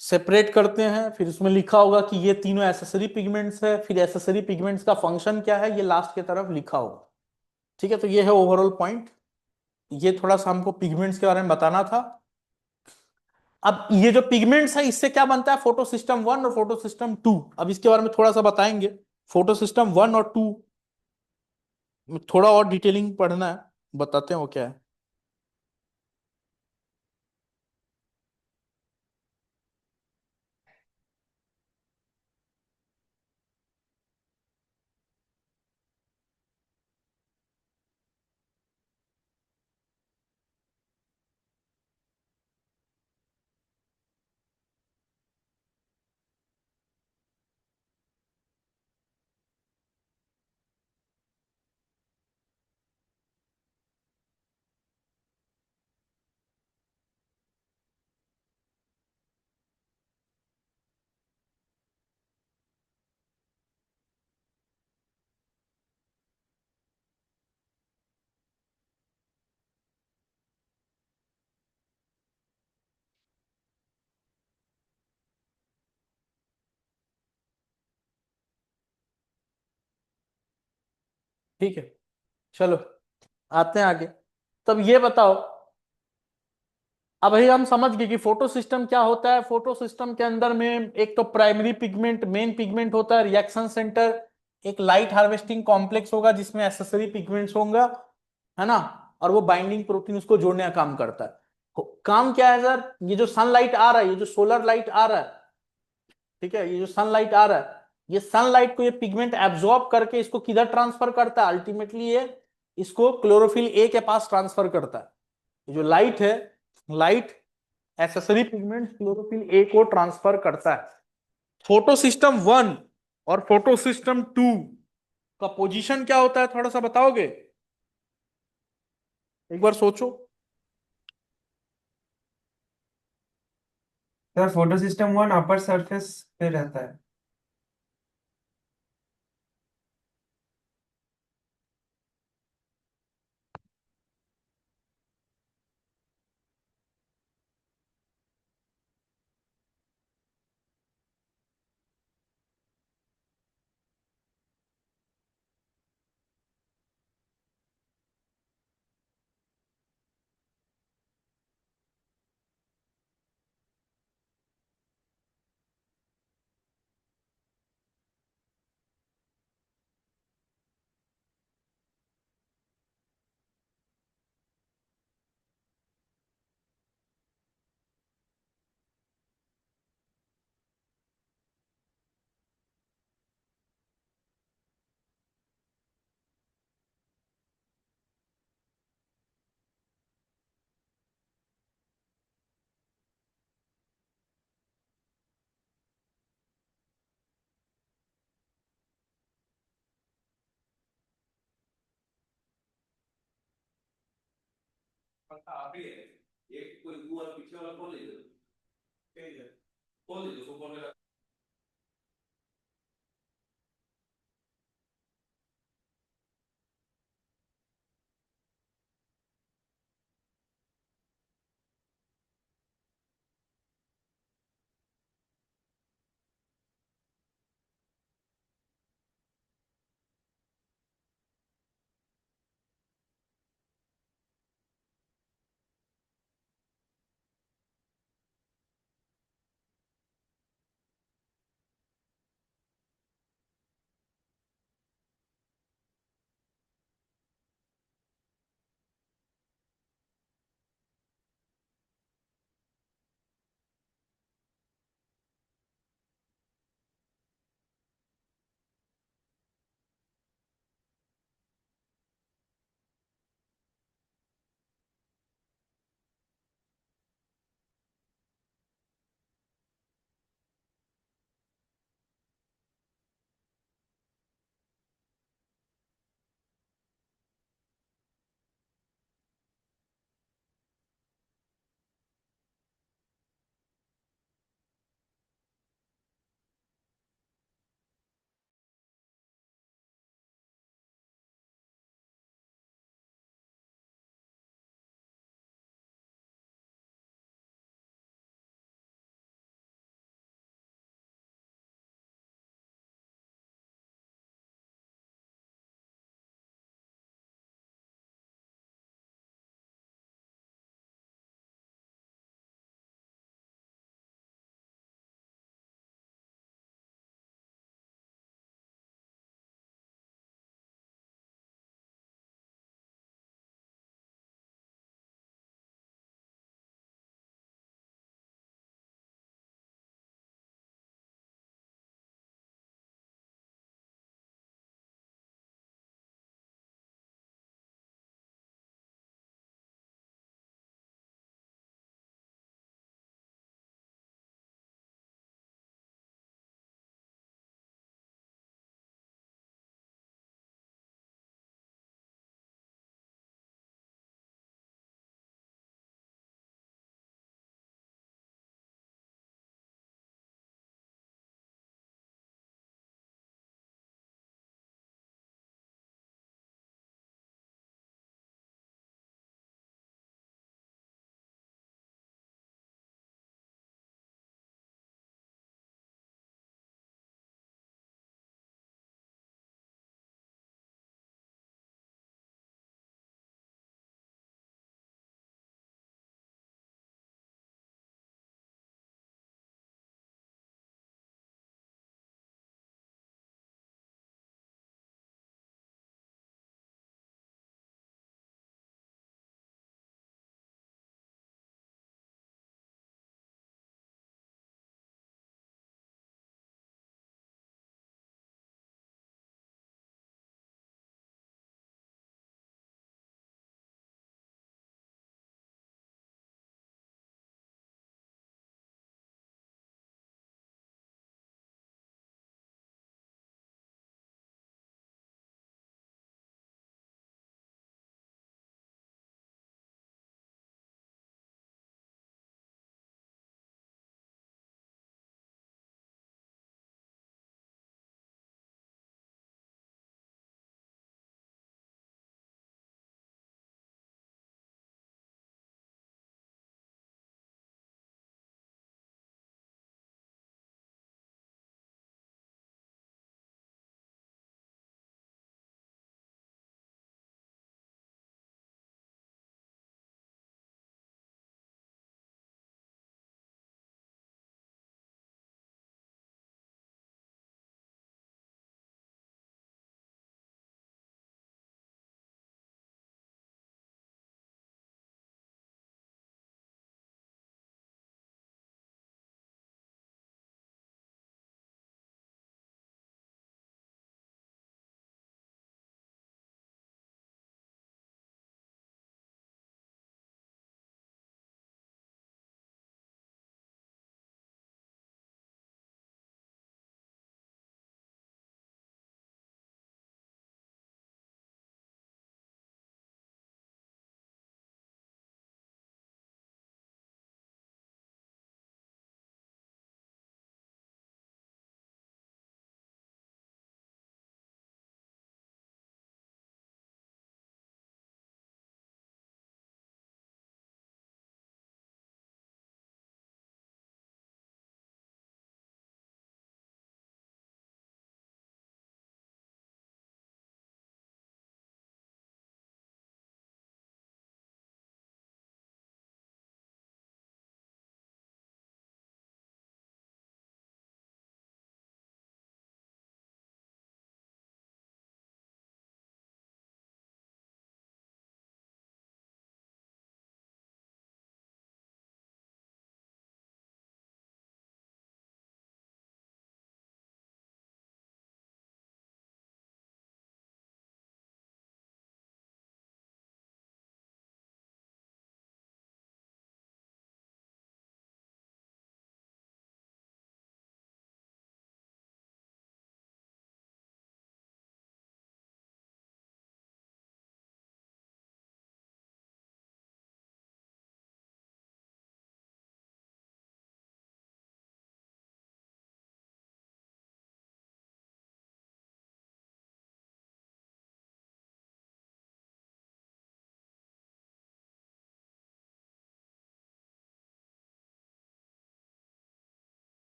सेपरेट करते हैं, फिर उसमें लिखा होगा कि ये तीनों एसेसरी पिगमेंट्स है, फिर एसेसरी पिगमेंट्स का फंक्शन क्या है, ये लास्ट की तरफ लिखा होगा। ठीक है, तो ये है ओवरऑल पॉइंट। ये थोड़ा सा हमको पिगमेंट्स के बारे में बताना था। अब ये जो पिगमेंट्स है, इससे क्या बनता है? फोटो सिस्टम वन और फोटो सिस्टम टू। अब इसके बारे में थोड़ा सा बताएंगे। फोटो सिस्टम वन और टू में थोड़ा और डिटेलिंग पढ़ना है, बताते हैं वो क्या है। ठीक है, चलो आते हैं आगे। तब ये बताओ अब ये हम समझ गए कि फोटो सिस्टम क्या होता है। फोटो सिस्टम के अंदर में एक तो प्राइमरी पिगमेंट, मेन पिगमेंट होता है, रिएक्शन सेंटर, एक लाइट हार्वेस्टिंग कॉम्प्लेक्स होगा जिसमें एसेसरी पिगमेंट्स होंगे, है ना, और वो बाइंडिंग प्रोटीन उसको जोड़ने का काम करता है। काम क्या है सर, ये जो सनलाइट आ रहा है, ये जो सोलर लाइट आ रहा है, ठीक है, ये जो सनलाइट आ रहा है, ये सनलाइट को ये पिगमेंट एब्जॉर्ब करके इसको किधर ट्रांसफर करता है, अल्टीमेटली ये इसको क्लोरोफिल ए के पास ट्रांसफर करता है। ये जो लाइट है, light accessory pigment chlorophyll a को ट्रांसफर करता है। फोटो सिस्टम 1 और फोटो सिस्टम 2 का पोजीशन क्या होता है, थोड़ा सा बताओगे, एक बार सोचो। Sir photo system 1 upper surface पे रहता है।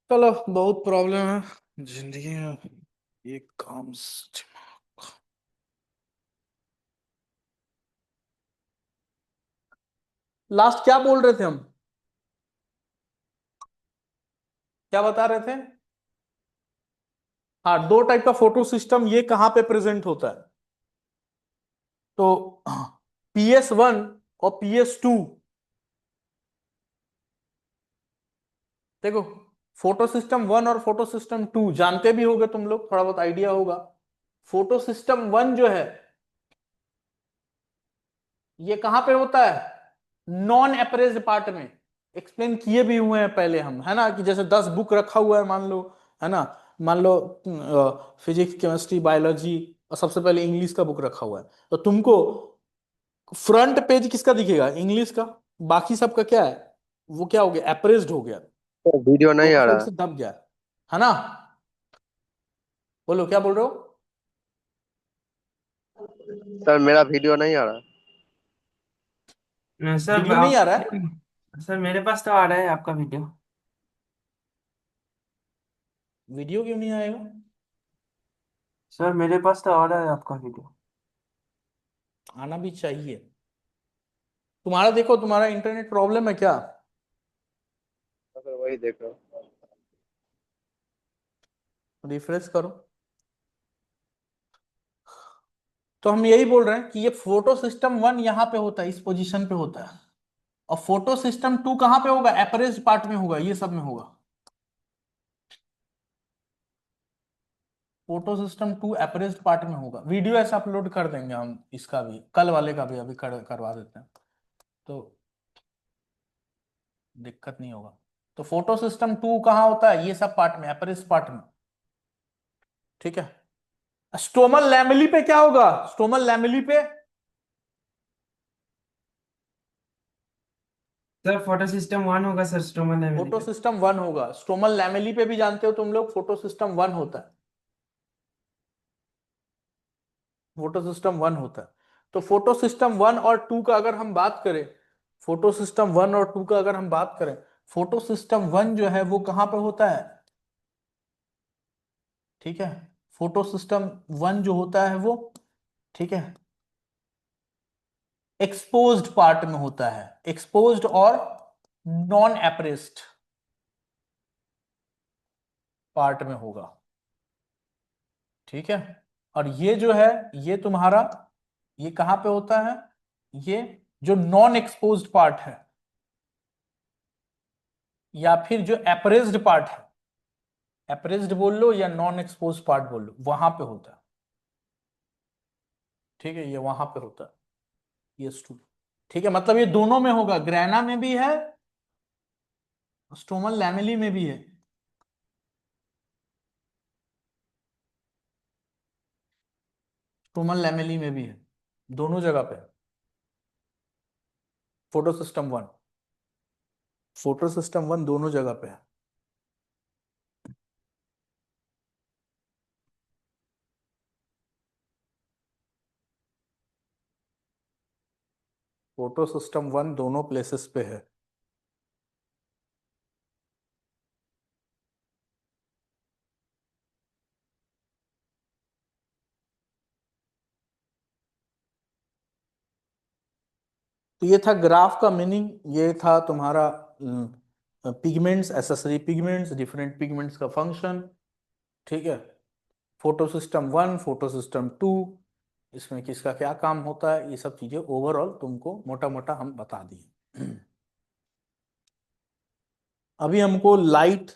चलो, बहुत प्रॉब्लम है जिंदगी में, ये काम लास्ट क्या बोल रहे थे हम, क्या बता रहे थे? हाँ, दो टाइप का फोटो सिस्टम ये कहां पे प्रेजेंट होता है, तो PS1 और PS2। देखो, फोटो सिस्टम 1 और फोटो सिस्टम 2 जानते भी होगे तुम लोग, थोड़ा बहुत आइडिया होगा। फोटो सिस्टम 1 जो है ये कहां पे होता है, नॉन अप्रेज्ड पार्ट में। एक्सप्लेन किए भी हुए हैं पहले हम, है ना, कि जैसे 10 बुक रखा हुआ है मान लो, है ना, मान लो फिजिक्स केमिस्ट्री बायोलॉजी, और सबसे पहले इंग्लिश का बुक रखा हुआ है, तो तुमको फ्रंट पेज किसका दिखेगा, इंग्लिश का। बाकी सबका क्या है, वो क्या हो गया, अप्रेज्ड हो गया, वीडियो नहीं दोनों आ साइड रहा से दब गया, है ना। बोलो क्या बोल रहे हो। सर, मेरा वीडियो नहीं आ रहा। सर वीडियो नहीं आ रहा है? सर मेरे पास तो आ रहा है आपका वीडियो। वीडियो क्यों नहीं आएगा? सर मेरे पास तो आ रहा है आपका वीडियो। आना भी चाहिए। तुम्हारा देखो, तुम्हारा इंटरनेट प्रॉब्लम है क्या? सर वही देख रहा हूँ। रिफ्रेश करो। तो हम यही बोल रहे हैं कि ये फोटो सिस्टम 1 यहां पे होता है, इस पोजीशन पे होता है, और फोटो सिस्टम 2 कहां पे होगा, अप्रेज्ड पार्ट में होगा, ये सब में होगा। फोटो सिस्टम 2 अप्रेज्ड पार्ट में होगा। वीडियो ऐसा अपलोड कर देंगे हम, इसका भी, कल वाले का भी अभी करवा देते हैं, तो दिक्कत नहीं होगा। तो फोटो सिस्टम 2 कहां होता है, ये सब पार्ट में, अप्रेज्ड पार्ट में, ठीक है। स्टोमल लैमेली पे क्या होगा, स्टोमल लैमेली पे, सर फोटो सिस्टम 1 होगा सर, स्टोमन है फोटो पे। सिस्टम 1 होगा। स्टोमल लैमेली पे भी जानते हो तुम लोग, फोटो सिस्टम 1 होता है, फोटो सिस्टम 1 होता है। तो फोटो सिस्टम 1 और 2 का अगर हम बात करें, फोटो सिस्टम 1 और 2 का अगर हम बात करें, फोटो सिस्टम 1 जो है वो कहां पे होता है, ठीक है। फोटो सिस्टम 1 जो होता है वो, ठीक है, एक्सपोज्ड पार्ट में होता है, एक्सपोज्ड और नॉन एप्रेस्ड पार्ट में होगा, ठीक है। और ये जो है, ये तुम्हारा, ये कहां पे होता है, ये जो नॉन एक्सपोज्ड पार्ट है, या फिर जो एप्रेज्ड पार्ट है, एप्रेज्ड बोल लो या नॉन एक्सपोज पार्ट बोल लो, वहां पे होता है, ठीक है, ये वहां पे होता है, ये स्टू, ठीक है। मतलब ये दोनों में होगा, ग्रैना में भी है, स्टोमल लैमेली में भी है, स्टोमल लैमेली में भी है, दोनों जगह पे। फोटो सिस्टम 1, फोटो सिस्टम 1 दोनों जगह पे है। फोटो सिस्टम 1 दोनों प्लेसेस पे है। तो ये था ग्राफ का मीनिंग, ये था तुम्हारा pigments, accessory pigments, different pigments का फंक्शन, ठीक है। फोटो सिस्टम 1, फोटो सिस्टम 2, इसमें किसका क्या काम होता है, ये सब चीजें ओवरऑल तुमको मोटा मोटा हम बता दिए। अभी हमको लाइट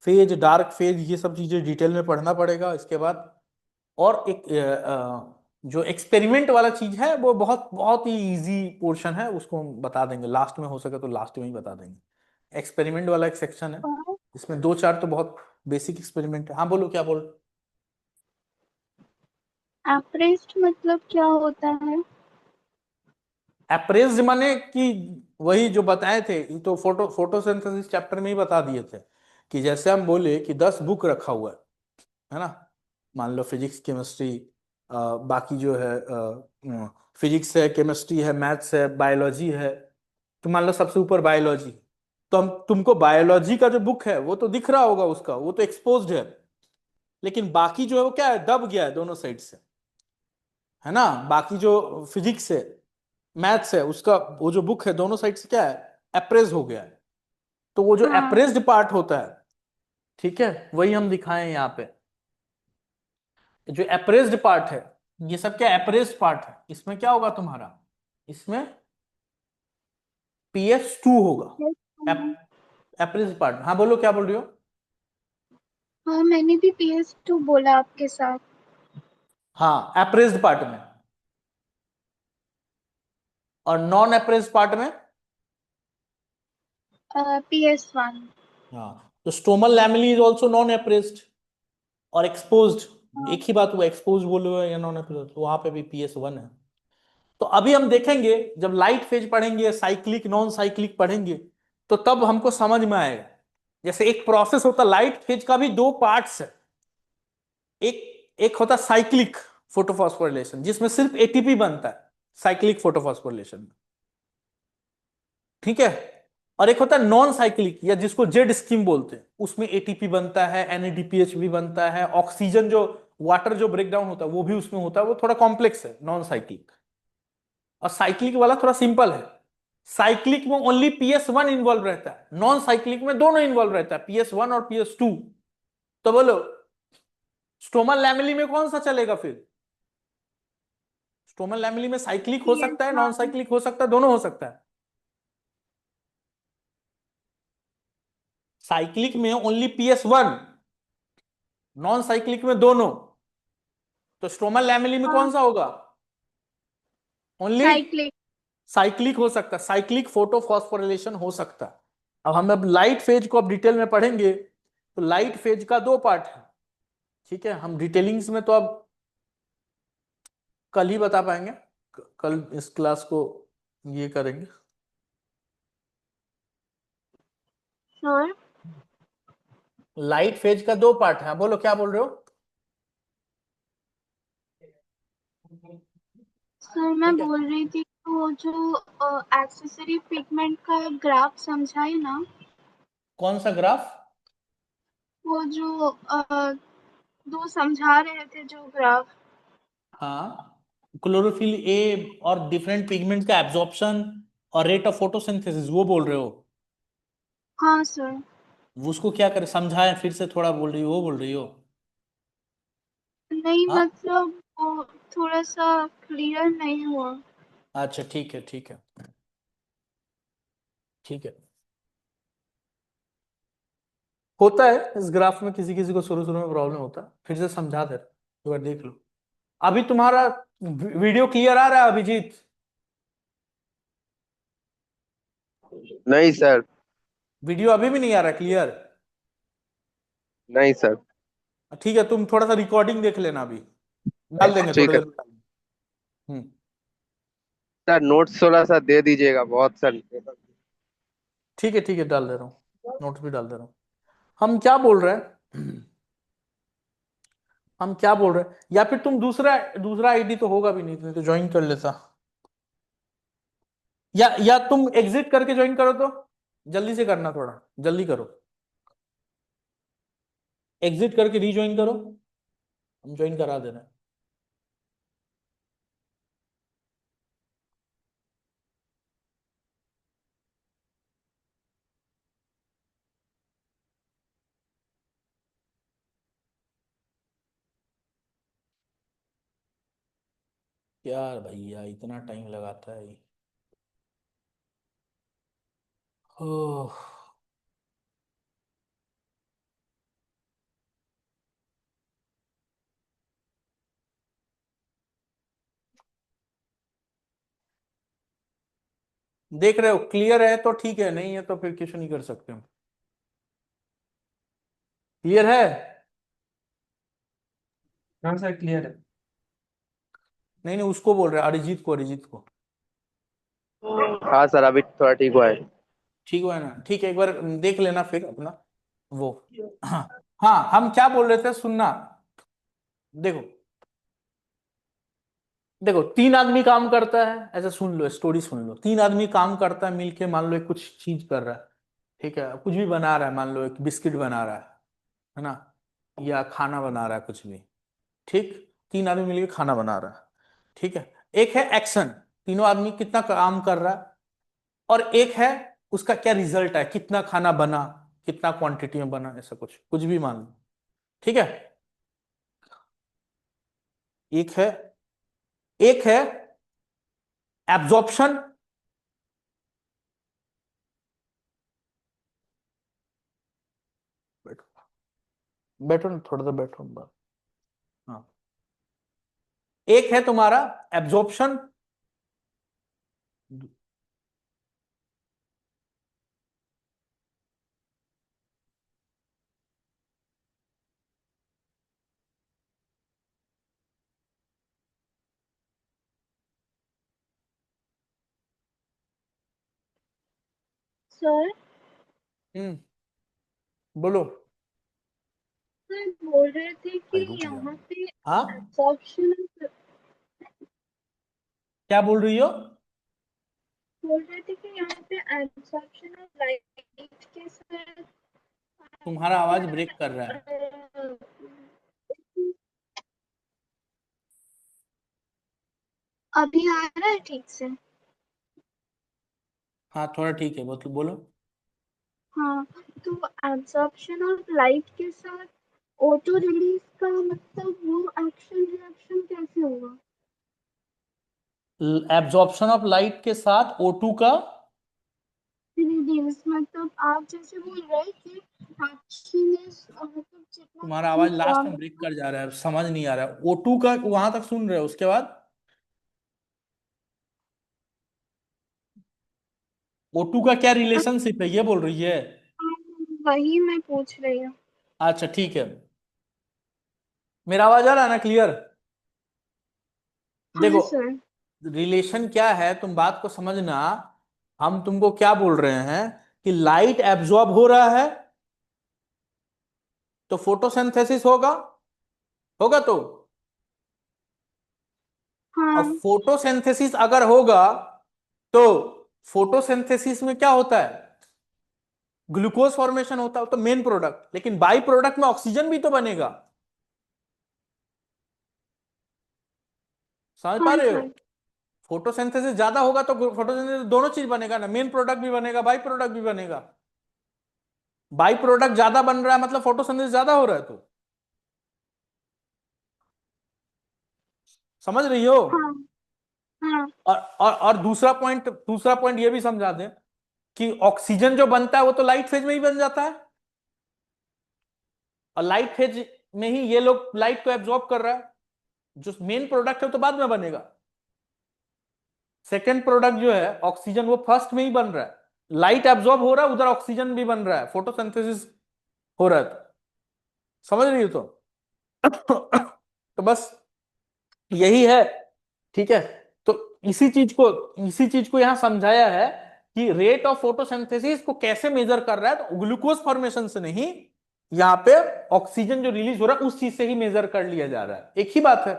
फेज, डार्क फेज, ये सब चीजें डिटेल में पढ़ना पड़ेगा इसके बाद। और एक जो एक्सपेरिमेंट वाला चीज है वो बहुत बहुत ही इजी पोर्शन है, उसको हम बता देंगे लास्ट में, हो सके तो लास्ट में ही बता देंगे। एक्सपेरिमेंट वाला एक सेक्शन है, इसमें दो चार तो बहुत बेसिक एक्सपेरिमेंट है। हाँ बोलो क्या बोल। एप्रेस्ड मतलब क्या होता है? अप्रेज्ड माने कि वही जो बताए थे, ये तो फोटोसिंथेसिस चैप्टर में ही बता दिए थे, कि जैसे हम बोले कि 10 बुक रखा हुआ है ना, मान लो फिजिक्स केमिस्ट्री, बाकी जो है फिजिक्स है, केमिस्ट्री है, मैथ्स है, बायोलॉजी है, तो मान लो सबसे ऊपर बायोलॉजी, तो हम तुमको बायोलॉजी का जो बुक है वो तो दिख रहा होगा, उसका वो तो एक्सपोज्ड है, लेकिन बाकी जो है वो क्या है, दब गया है दोनों साइड से, है ना। बाकी जो फिजिक्स है, मैथ्स है, उसका वो जो बुक है दोनों साइड से क्या है, एप्रेज हो गया है। तो वो जो हाँ एप्रेज्ड पार्ट होता है, ठीक है, वही हम दिखाएं यहाँ पे। जो एप्रेज्ड पार्ट है, ये सब क्या एप्रेज्ड पार्ट है, इसमें क्या होगा तुम्हारा, इसमें PS2 होगा। एप्रेज्ड पार्ट, हाँ बोलो क्या बोल रही हो। हाँ, मैंने भी PS2 बोला आपके साथ। हाँ एप्रेज्ड पार्ट में, और नॉन एप्रेज्ड पार्ट में, PS1। हाँ तो stromal lamellae is also non एप्रेज्ड और एक्सपोज्ड, हाँ एक ही बात हुआ, एक्सपोज बोले हुए या नॉन एप्रेज्ड, तो वहां पे भी PS1 है। तो अभी हम देखेंगे जब लाइट फेज पढ़ेंगे, साइक्लिक नॉन साइक्लिक पढ़ेंगे, तो तब हमको समझ में आएगा। जैसे एक प्रोसेस होता, लाइट फेज का भी दो पार्ट्स है, एक एक होता साइक्लिक फोटोफॉस्फोरिलेशन जिसमें सिर्फ ATP बनता है, साइक्लिक फोटोफॉस्फोरिलेशन में, ठीक है। और एक होता है नॉन साइक्लिक, या जिसको जेड स्कीम बोलते हैं, उसमें ATP बनता है, NADPH भी बनता है, ऑक्सीजन जो वाटर जो ब्रेकडाउन होता है वो भी उसमें होता है, वो थोड़ा कॉम्प्लेक्स है नॉन साइक्लिक। और साइक्लिक वाला थोड़ा सिंपल है, साइक्लिक में ओनली PS1 इन्वॉल्व रहता है, नॉन साइक्लिक में दोनों इन्वॉल्व रहता है, PS1 और PS2। तो बोलो स्टोमल लैमेली में कौन सा चलेगा फिर, स्टोमल लैमेली में साइक्लिक हो सकता है, नॉन PS1। साइक्लिक हो सकता है, दोनों हो सकता है। साइक्लिक में ओनली PS1, नॉन साइक्लिक में दोनों। तो स्ट्रोमल लैमेली में हाँ, कौन सा होगा, ओनली साइक्लिक। साइक्लिक हो सकता है, साइक्लिक फोटोफॉस्फोरिलेशन हो सकता है। अब लाइट फेज को अब डिटेल में पढ़ेंगे, तो लाइट फेज का दो पार्ट है, ठीक है। हम डिटेलिंग्स में तो अब कल ही बता पाएंगे, कल इस क्लास को ये करेंगे। और लाइट फेज का दो पार्ट है, बोलो क्या बोल रहे हो। सर, मैं ठीक है, बोल रही थी कि वो जो एक्सेसरी पिगमेंट का ग्राफ समझाए ना, कौन सा ग्राफ। वो जो दो समझा रहे थे जो ग्राफ। हाँ क्लोरोफिल ए और डिफरेंट पिगमेंट का एब्जॉर्प्शन और रेट ऑफ फोटोसिंथेसिस, वो बोल रहे हो। हाँ सर। वो उसको क्या करे, समझाएं फिर से, थोड़ा बोल रही हो, वो बोल रही हो। नहीं, हाँ मतलब वो थोड़ा सा क्लियर नहीं हुआ। अच्छा ठीक है, ठीक है, ठीक है। होता है इस ग्राफ में, किसी किसी को शुरू शुरू में प्रॉब्लम होता है, फिर से समझा दे रहा हूं, एक बार देख लो। अभी तुम्हारा वीडियो क्लियर आ रहा है अभिजीत। नहीं सर। वीडियो अभी भी नहीं आ रहा क्लियर। नहीं सर। ठीक है, तुम थोड़ा सा रिकॉर्डिंग देख लेना, अभी डाल देंगे थोड़ी ठीक है देर में हम्म। सर, नोट्स थोड़ा सा दे दीजिएगा, बहुत सर। ठीक है, ठीक है, डाल दे रहा हूँ, नोट्स भी डाल दे रहा हूँ। हम क्या बोल रहे हैं, हम क्या बोल रहे हैं, या फिर तुम दूसरा दूसरा आईडी तो होगा भी नहीं तो ज्वाइन कर लेता, या तुम एग्जिट करके ज्वाइन करो, तो जल्दी से करना, थोड़ा जल्दी करो, एग्जिट करके रीज्वाइन करो, हम ज्वाइन करा दे रहे हैं। यार भैया इतना टाइम लगाता है ये। ओह, देख रहे हो क्लियर है तो ठीक है, नहीं है तो फिर कुछ नहीं कर सकते हम। क्लियर है। हाँ सर, क्लियर है। नहीं नहीं, उसको बोल रहे हैं, अरिजीत को, अरिजीत को। हाँ सर, अभी थोड़ा ठीक हुआ है। ठीक हुआ है ना, ठीक है, एक बार देख लेना फिर अपना वो। हाँ हाँ, हम क्या बोल रहे थे, सुनना। देखो देखो, तीन आदमी काम करता है, ऐसे सुन लो, स्टोरी सुन लो। तीन आदमी काम करता है मिलके, मान लो एक कुछ चीज कर रहा है, ठीक है, कुछ भी बना रहा है, मान लो एक बिस्किट बना रहा है ना, या खाना बना रहा है कुछ भी, ठीक, तीन आदमी मिलकर खाना बना रहा है, ठीक है। एक है एक्शन, तीनों आदमी कितना काम कर रहा है, और एक है उसका क्या रिजल्ट है, कितना खाना बना, कितना क्वांटिटी में बना, ऐसा कुछ कुछ भी मान लो, ठीक है। एक है एक है एब्जॉर्प्शन, बैठो बैठो ना, थोड़ा सा बैठो ना। हाँ, एक है तुम्हारा एब्जॉर्प्शन, सर बोलो। सर बोल रहे थे कि भाई रुक जा। यहाँ पे हाँ, एब्जॉर्प्शन, क्या बोल रही हो? बोल रहे थे कि यहाँ पे एब्जॉर्प्शन ऑफ लाइट के साथ तुम्हारा आवाज ब्रेक कर रहा है। अ, अभी आ रहा है ठीक से? हाँ, थोड़ा ठीक है, बोलो बोलो। हाँ, तो एब्जॉर्प्शन ऑफ लाइट के साथ ऑटो रिलीज का मतलब वो एक्शन रिएक्शन कैसे होगा? एब्जॉर्प्शन ऑफ लाइट के साथ O2 का, रिलीज मतलब आप जैसे बोल रहे हैं कि एक्शन इज मतलब जितना तुम्हारा टाइम आवाज लास्ट में ब्रेक कर जा रहा है, समझ नहीं आ रहा है। O2 का वहां तक सुन रहे हो, उसके बाद O2 का क्या रिलेशनशिप है, ये बोल रही है? वही मैं पूछ रही हूँ। अच्छा ठीक है, मेरा आवाज आ रहा है ना क्लियर? हाँ देखो, सर। रिलेशन क्या है, तुम बात को समझना। हम तुमको क्या बोल रहे हैं कि लाइट एब्जॉर्ब हो रहा है तो फोटोसिंथेसिस होगा, होगा तो। और हाँ फोटोसिंथेसिस अगर होगा तो फोटोसिंथेसिस में क्या होता है, ग्लूकोज फॉर्मेशन होता है तो मेन प्रोडक्ट, लेकिन बाई प्रोडक्ट में ऑक्सीजन भी तो बनेगा। समझ पा हाँ रहे हो? सर। फोटोसिंथेसिस ज्यादा होगा तो फोटोसिंथेसिस दोनों चीज बनेगा ना, मेन प्रोडक्ट भी बनेगा, बाई प्रोडक्ट भी बनेगा। बाई प्रोडक्ट ज्यादा बन रहा है मतलब फोटोसिंथेसिस ज्यादा हो रहा है, तो समझ रही हो? हाँ हाँ और दूसरा पॉइंट ये भी समझा दें कि ऑक्सीजन जो बनता है वो तो लाइट फेज में ही बन जाता है, और लाइट फेज में ही ये लोग लाइट को एब्जॉर्ब कर रहा है। जो मेन प्रोडक्ट है तो बाद में बनेगा, सेकेंड प्रोडक्ट जो है ऑक्सीजन वो फर्स्ट में ही बन रहा है। लाइट एब्जॉर्ब हो रहा है, उधर ऑक्सीजन भी बन रहा है, फोटोसिंथेसिस हो रहा है, तो समझ रही हो तो? तो बस यही है, ठीक है। तो इसी चीज को यहां समझाया है कि रेट ऑफ फोटोसिंथेसिस को कैसे मेजर कर रहा है, तो ग्लूकोज फॉर्मेशन से नहीं, यहां पे ऑक्सीजन जो रिलीज हो रहा है उस चीज से ही मेजर कर लिया जा रहा है। एक ही बात है,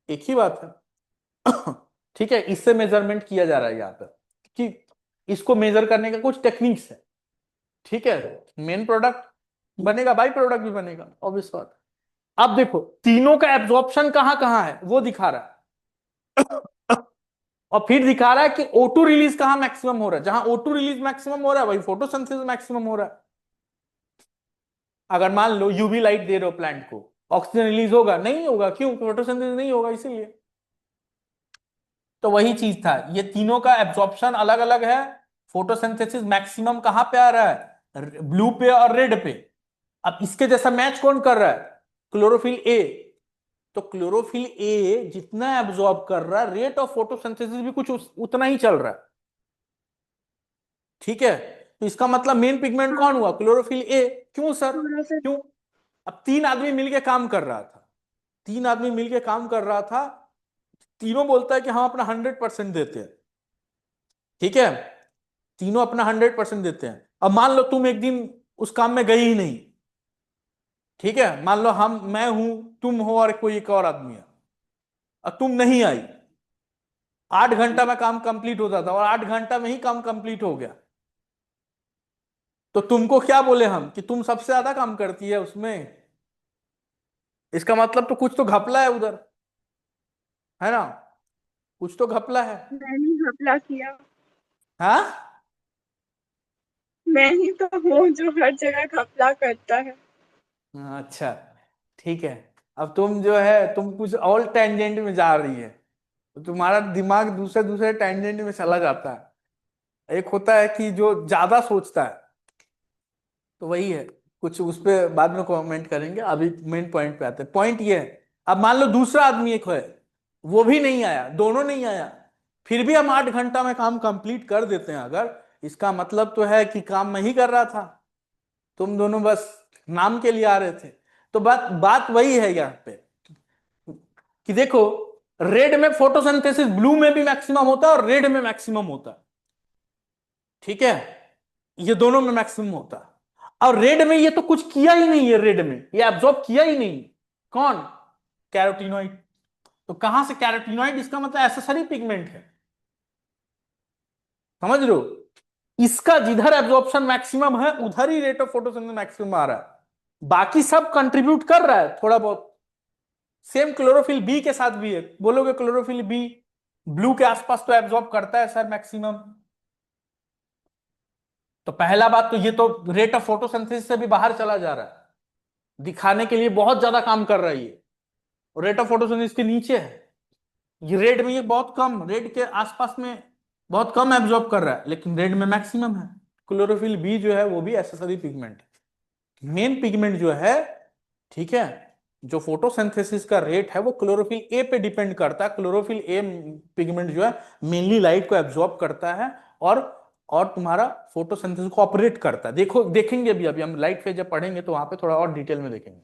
एक ही बात है। ठीक है, इससे मेजरमेंट किया जा रहा है यहाँ पे, कि इसको मेजर करने का कुछ टेक्निक्स है, ठीक है। मेन प्रोडक्ट बनेगा, बाई प्रोडक्ट भी बनेगा, ऑब्वियस बात है। अब देखो, तीनों का एब्जॉर्प्शन कहां कहां है वो दिखा रहा है, और फिर दिखा रहा है कि O2 रिलीज कहां मैक्सिमम हो रहा है। जहां O2 रिलीज मैक्सिमम हो रहा है वही फोटोसिंथेसिस मैक्सिमम हो रहा है। अगर मान लो यूवी लाइट दे रहे हो प्लांट को, ऑक्सीजन रिलीज होगा? नहीं होगा, क्यों? फोटोसिंथेसिस नहीं होगा इसीलिए। तो वही चीज था, ये तीनों का एब्जॉर्प्शन अलग अलग है, फोटोसिंथेसिस मैक्सिमम कहां पे आ रहा है, ब्लू पे और रेड पे। अब इसके जैसा मैच कौन कर रहा है, क्लोरोफिल ए। तो क्लोरोफिल ए जितना एब्जॉर्ब कर रहा है, रेट ऑफ फोटोसिंथेसिस भी कुछ उतना ही चल रहा है, ठीक है। तो इसका मतलब मेन पिगमेंट कौन हाँ। हुआ, क्लोरोफिल ए। क्यों सर? थोड़ा सा। क्यों? अब तीन आदमी मिलके काम कर रहा था, तीन आदमी मिलके काम कर रहा था, तीनों बोलता है कि हम अपना 100% देते हैं, ठीक है। तीनों अपना 100% देते हैं। अब मान लो तुम एक दिन उस काम में गई ही नहीं, ठीक है। मान लो मैं हूं, तुम हो, और कोई एक और आदमी है, और तुम नहीं आई। 8 घंटा में काम कंप्लीट होता था और 8 घंटा में ही काम कंप्लीट हो गया, तो तुमको क्या बोले हम कि तुम सबसे ज्यादा काम करती है उसमें? इसका मतलब तो कुछ तो घपला है उधर, है ना? कुछ तो घपला है। मैंने घपला किया। हाँ, मैं ही तो हूँ जो हर जगह घपला करता है। अच्छा, ठीक है। अब तुम जो है तुम कुछ और टेंजेंट में जा रही है, तो तुम्हारा दिमाग दूसरे दूसरे टेंजेंट में चला जाता है। एक होता है कि जो ज्यादा सोचता है, तो वही है। कुछ उस पे बाद में कमेंट करेंगे, अभी मेन पॉइंट पे आते हैं। पॉइंट ये है, अब मान लो दूसरा आदमी एक है, वो भी नहीं आया, दोनों नहीं आया, फिर भी हम 8 घंटा में काम कंप्लीट कर देते हैं अगर, इसका मतलब तो है कि काम मैं ही कर रहा था, तुम दोनों बस नाम के लिए आ रहे थे। तो बात बात वही है यहाँ पे कि देखो, रेड में फोटोसिंथेसिस ब्लू में भी मैक्सिमम होता है और रेड में मैक्सिमम होता है, ठीक है? ये दोनों में मैक्सिमम होता है। और रेड में ये तो कुछ किया ही नहीं है, रेड में ये एब्जॉर्ब किया ही नहीं। कौन? कैरोटीनॉइड। तो कहां से कैरोटीनॉइड? इसका मतलब एसेसरी पिगमेंट है, समझ रहे हो? इसका जिधर एब्जॉर्प्शन मैक्सिमम है उधर ही रेट ऑफ फोटोसिंथेसिस मैक्सिमम आ रहा है, बाकी सब कंट्रीब्यूट कर रहा है थोड़ा बहुत। सेम क्लोरोफिल बी के साथ भी है। बोलोगे क्लोरोफिल बी ब्लू के आसपास तो एब्जॉर्ब करता है सर मैक्सिमम। तो पहला बात तो ये तो रेट ऑफ फोटोसिंथेसिस से भी बाहर चला जा रहा है, दिखाने के लिए बहुत ज्यादा काम कर रहा है ये, और रेट ऑफ फोटोसिंथेसिस के नीचे है। ये रेड में ये बहुत कम, रेड के आसपास में बहुत कम एब्जॉर्ब कर रहा है, लेकिन रेड में मैक्सिमम है। क्लोरोफिल बी जो है वो भी एसेसरी पिगमेंट है, मेन पिगमेंट जो है, ठीक है? जो फोटोसिंथेसिस का रेट है वो क्लोरोफिल ए पे डिपेंड करता है। क्लोरोफिल ए पिगमेंट जो है मेनली लाइट को एब्जॉर्ब करता है और तुम्हारा फोटोसिंथेसिस को ऑपरेट करता है। देखो देखेंगे भी, अभी हम लाइट फेज जब पढ़ेंगे तो वहां पे थोड़ा और डिटेल में देखेंगे।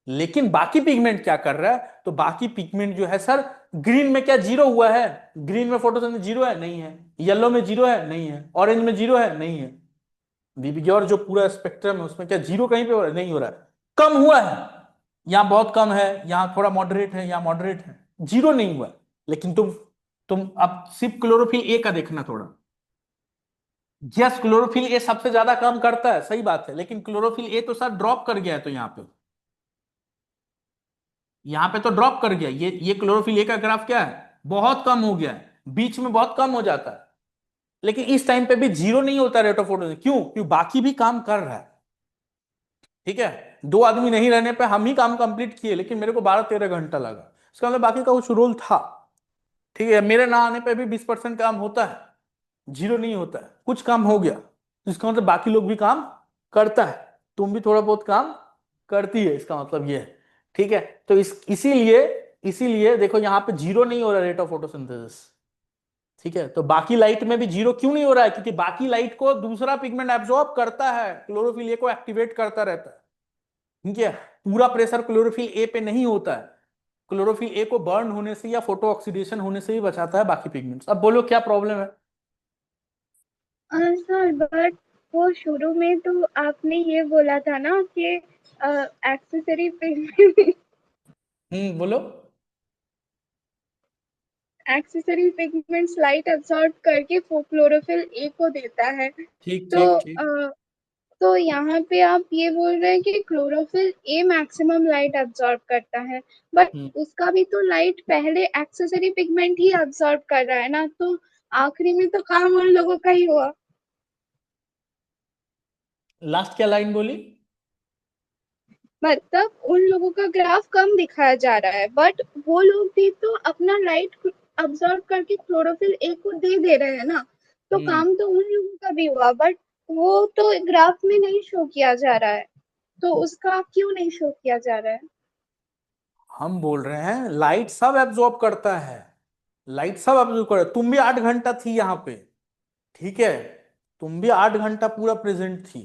लेकिन बाकी पिगमेंट क्या कर रहा है? तो बाकी पिगमेंट जो है सर, ग्रीन में क्या जीरो हुआ है? ग्रीन में फोटोसिंथेसिस जीरो है? नहीं है। येलो में जीरो है? नहीं है। ऑरेंज में जीरो है? नहीं है। और जो पूरा स्पेक्ट्रम है उसमें क्या जीरो कहीं पे हो रहा है? नहीं हो रहा है। कम हुआ है, यहाँ बहुत कम है, यहाँ थोड़ा मॉडरेट है, यहाँ मॉडरेट है, जीरो नहीं हुआ है। लेकिन तुम अब सिर्फ क्लोरोफिल ए का देखना थोड़ा। यस, क्लोरोफिल ए सबसे ज्यादा काम करता है, सही बात है, लेकिन क्लोरोफिल ए तो सर ड्रॉप कर गया है। तो यहाँ पे तो ड्रॉप कर गया। ये क्लोरोफिल ए का ग्राफ क्या है? बहुत कम हो गया है, बीच में बहुत कम हो जाता है, लेकिन इस टाइम पे भी जीरो नहीं होता रेट ऑफ फोटोसिंथेसिस। क्यों? क्योंकि बाकी भी काम कर रहा है, ठीक है? दो आदमी नहीं रहने पे हम ही काम कंप्लीट किए, लेकिन मेरे को 12-13 घंटा लगा, इसका मतलब बाकी का कुछ रोल था, ठीक है? मेरे ना आने पे भी 20% काम होता है, जीरो नहीं होता है, कुछ काम हो गया, तो इसका मतलब बाकी लोग भी काम करता है, तुम भी थोड़ा बहुत काम करती है, इसका मतलब ये है, ठीक है? तो इसीलिए इसीलिए देखो यहाँ पे जीरो नहीं हो रहा रेट ऑफ फोटोसिंथेसिस, ठीक है? तो बाकी लाइट में भी जीरो क्यों नहीं हो रहा है? क्योंकि बाकी लाइट को दूसरा पिगमेंट एब्जॉर्ब करता है, क्लोरोफिल ए को एक्टिवेट करता रहता है, ठीक है? पूरा प्रेशर क्लोरोफिल ए पे नहीं होता है, क्लोरोफिल ए को बर्न होने से या फोटो ऑक्सीडेशन होने से ही बचाता है बाकी पिगमेंट्स। अब बोलो क्या प्रॉब्लम है? सर बट वो शुरू में तो आपने ये बोला था ना कि एक्सेसरी पिगमेंट बोलो। एक्सेसरी पिगमेंट्स लाइट एब्सॉर्ब करके क्लोरोफिल ए को देता है। ठीक तो ठीक ठीक। तो यहाँ पे आप ये बोल रहे हैं कि chlorophyll A maximum light absorb करता है, बट हम्म उसका भी तो लाइट पहले एक्सेसरी पिगमेंट ही एब्सॉर्ब कर रहा है ना, तो आखिरी में तो काम उन लोगों का ही हुआ। लास्ट क्या लाइन बोली? मतलब उन लोगों का ग्राफ कम दिखाया जा रहा है, बट वो लोग भी तो अपना लाइट अब्सॉर्ब करके क्लोरोफिल ए को दे रहे हैं ना, तो हम्म काम तो उन लोगों का भी हुआ, बट वो तो ग्राफ में नहीं शो किया जा रहा है, तो उसका क्यों नहीं शो किया जा रहा है? हम बोल रहे हैं लाइट सब एब्जॉर्ब करता है, लाइट सब एब्जॉर्ब कर, तुम भी 8 घंटा थी यहाँ पे, ठीक है? तुम भी 8 घंटा पूरा प्रेजेंट थी,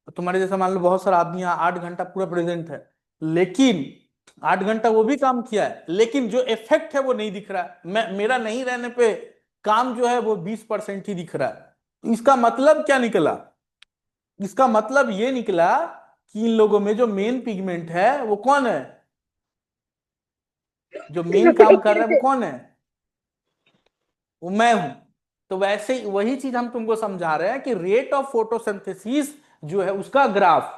तो तुम्हारे जैसा मान लो बहुत सारा आदमी यहाँ 8 घंटा पूरा प्रेजेंट है, लेकिन 8 घंटा वो भी काम किया है, लेकिन जो इफेक्ट है वो नहीं दिख रहा है। मेरा नहीं रहने पे काम जो है वो 20% ही दिख रहा है। इसका मतलब क्या निकला? इसका मतलब ये निकला कि इन लोगों में जो मेन पिगमेंट है वो कौन है? जो मेन काम कर रहा है वो कौन है? वो मैं हूं। तो वैसे ही वही चीज हम तुमको समझा रहे हैं कि रेट ऑफ फोटोसिंथेसिस जो है उसका ग्राफ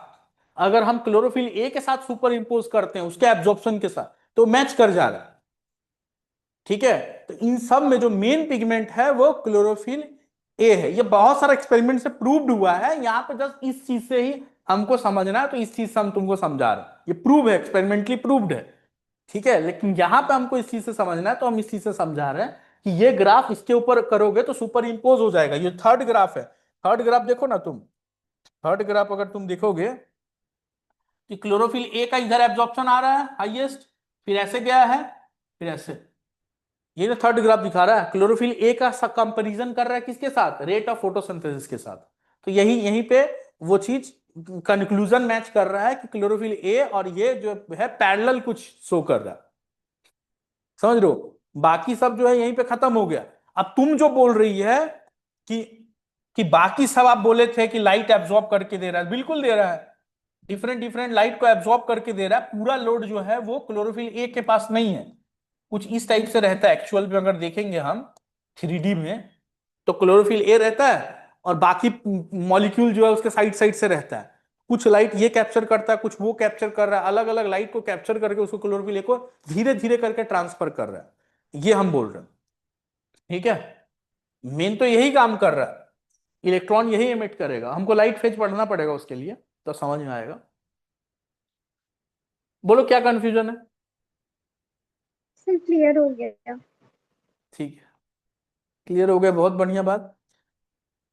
अगर हम क्लोरोफिल ए के साथ सुपर इंपोज करते हैं उसके एब्जॉर्प्शन के साथ तो मैच कर जा रहा है। ठीक है, तो इन सब में जो मेन पिगमेंट है वो क्लोरोफिल ए है। ये बहुत सारा एक्सपेरिमेंट से प्रूव्ड हुआ है, यहाँ पे जस्ट इस चीज से ही हमको समझना है, तो इस चीज से हम तुमको समझा रहे हैं, ये प्रूव है, एक्सपेरिमेंटली प्रूव्ड है। ठीक है, लेकिन यहां पे हमको इस चीज से समझना है, तो हम इस चीज से समझा रहे हैं कि ये ग्राफ इसके ऊपर करोगे तो सुपर इंपोज हो जाएगा। ये थर्ड ग्राफ है, थर्ड ग्राफ देखो ना तुम, थर्ड ग्राफ अगर तुम देखोगे कि क्लोरोफिल ए का इधर एब्जॉर्प्शन आ रहा है हाईएस्ट, फिर ऐसे गया है, फिर ऐसे। ये जो थर्ड ग्राफ दिखा रहा है क्लोरोफिल ए का कंपैरिजन कर रहा है किसके साथ, रेट ऑफ फोटोसिंथेसिस के साथ। तो यही यहीं पे वो चीज कंक्लूजन मैच कर रहा है कि क्लोरोफिल ए और ये जो है पैरेलल कुछ शो कर रहा है। समझ रहे हो, बाकी सब जो है यहीं पे खत्म हो गया। अब तुम जो बोल रही है कि बाकी सब आप बोले थे कि लाइट एब्जॉर्ब करके दे रहा है, बिल्कुल दे रहा है, डिफरेंट डिफरेंट लाइट को एब्जॉर्ब करके दे रहा है। पूरा लोड जो है वो क्लोरोफिल ए के पास नहीं है, कुछ इस टाइप से रहता है एक्चुअल में। अगर देखेंगे हम 3D में तो क्लोरोफिल ए रहता है और बाकी मॉलिक्यूल जो है उसके साइड साइड से रहता है। कुछ लाइट ये कैप्चर करता है, कुछ वो कैप्चर कर रहा है, अलग अलग लाइट को कैप्चर करके उसको क्लोरोफिल ए को धीरे धीरे करके ट्रांसफर कर रहा है, ये हम बोल रहे हैं। ठीक है, मेन तो यही काम कर रहा है, इलेक्ट्रॉन यही एमिट करेगा। हमको लाइट फेज पढ़ना पड़ेगा उसके लिए, तो समझ में आएगा। बोलो क्या कंफ्यूजन है। सर क्लियर हो गया। ठीक है, क्लियर हो गया, बहुत बढ़िया बात।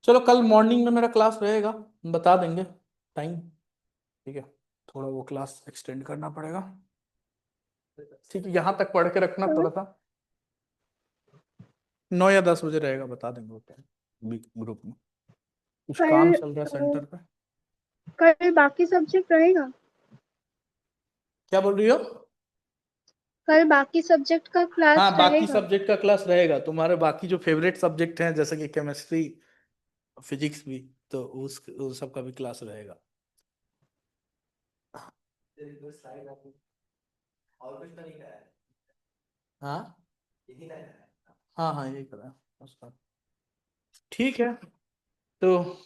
चलो कल मॉर्निंग में मेरा क्लास रहेगा, बता देंगे टाइम। ठीक है, थोड़ा वो क्लास एक्सटेंड करना पड़ेगा। ठीक है, यहाँ तक पढ़ के रखना सर थोड़ा सा, 9 या 10 बजे रहेगा, बता देंगे वो टाइम ग्रुप में। कुछ काम कल चल रहा है सेंटर पे। कल बाकी सब्जेक्ट रहेगा? क्या बोल रही हो। कल बाकी सब्जेक्ट का क्लास हाँ, बाकी रहेगा? सब्जेक्ट का क्लास रहेगा, तुम्हारे बाकी जो फेवरेट सब्जेक्ट हैं जैसे कि केमिस्ट्री, फिजिक्स भी, तो उस सब का भी क्लास रहेगा। हाँ हाँ हाँ, यही करा है उसका। ठीक है, तो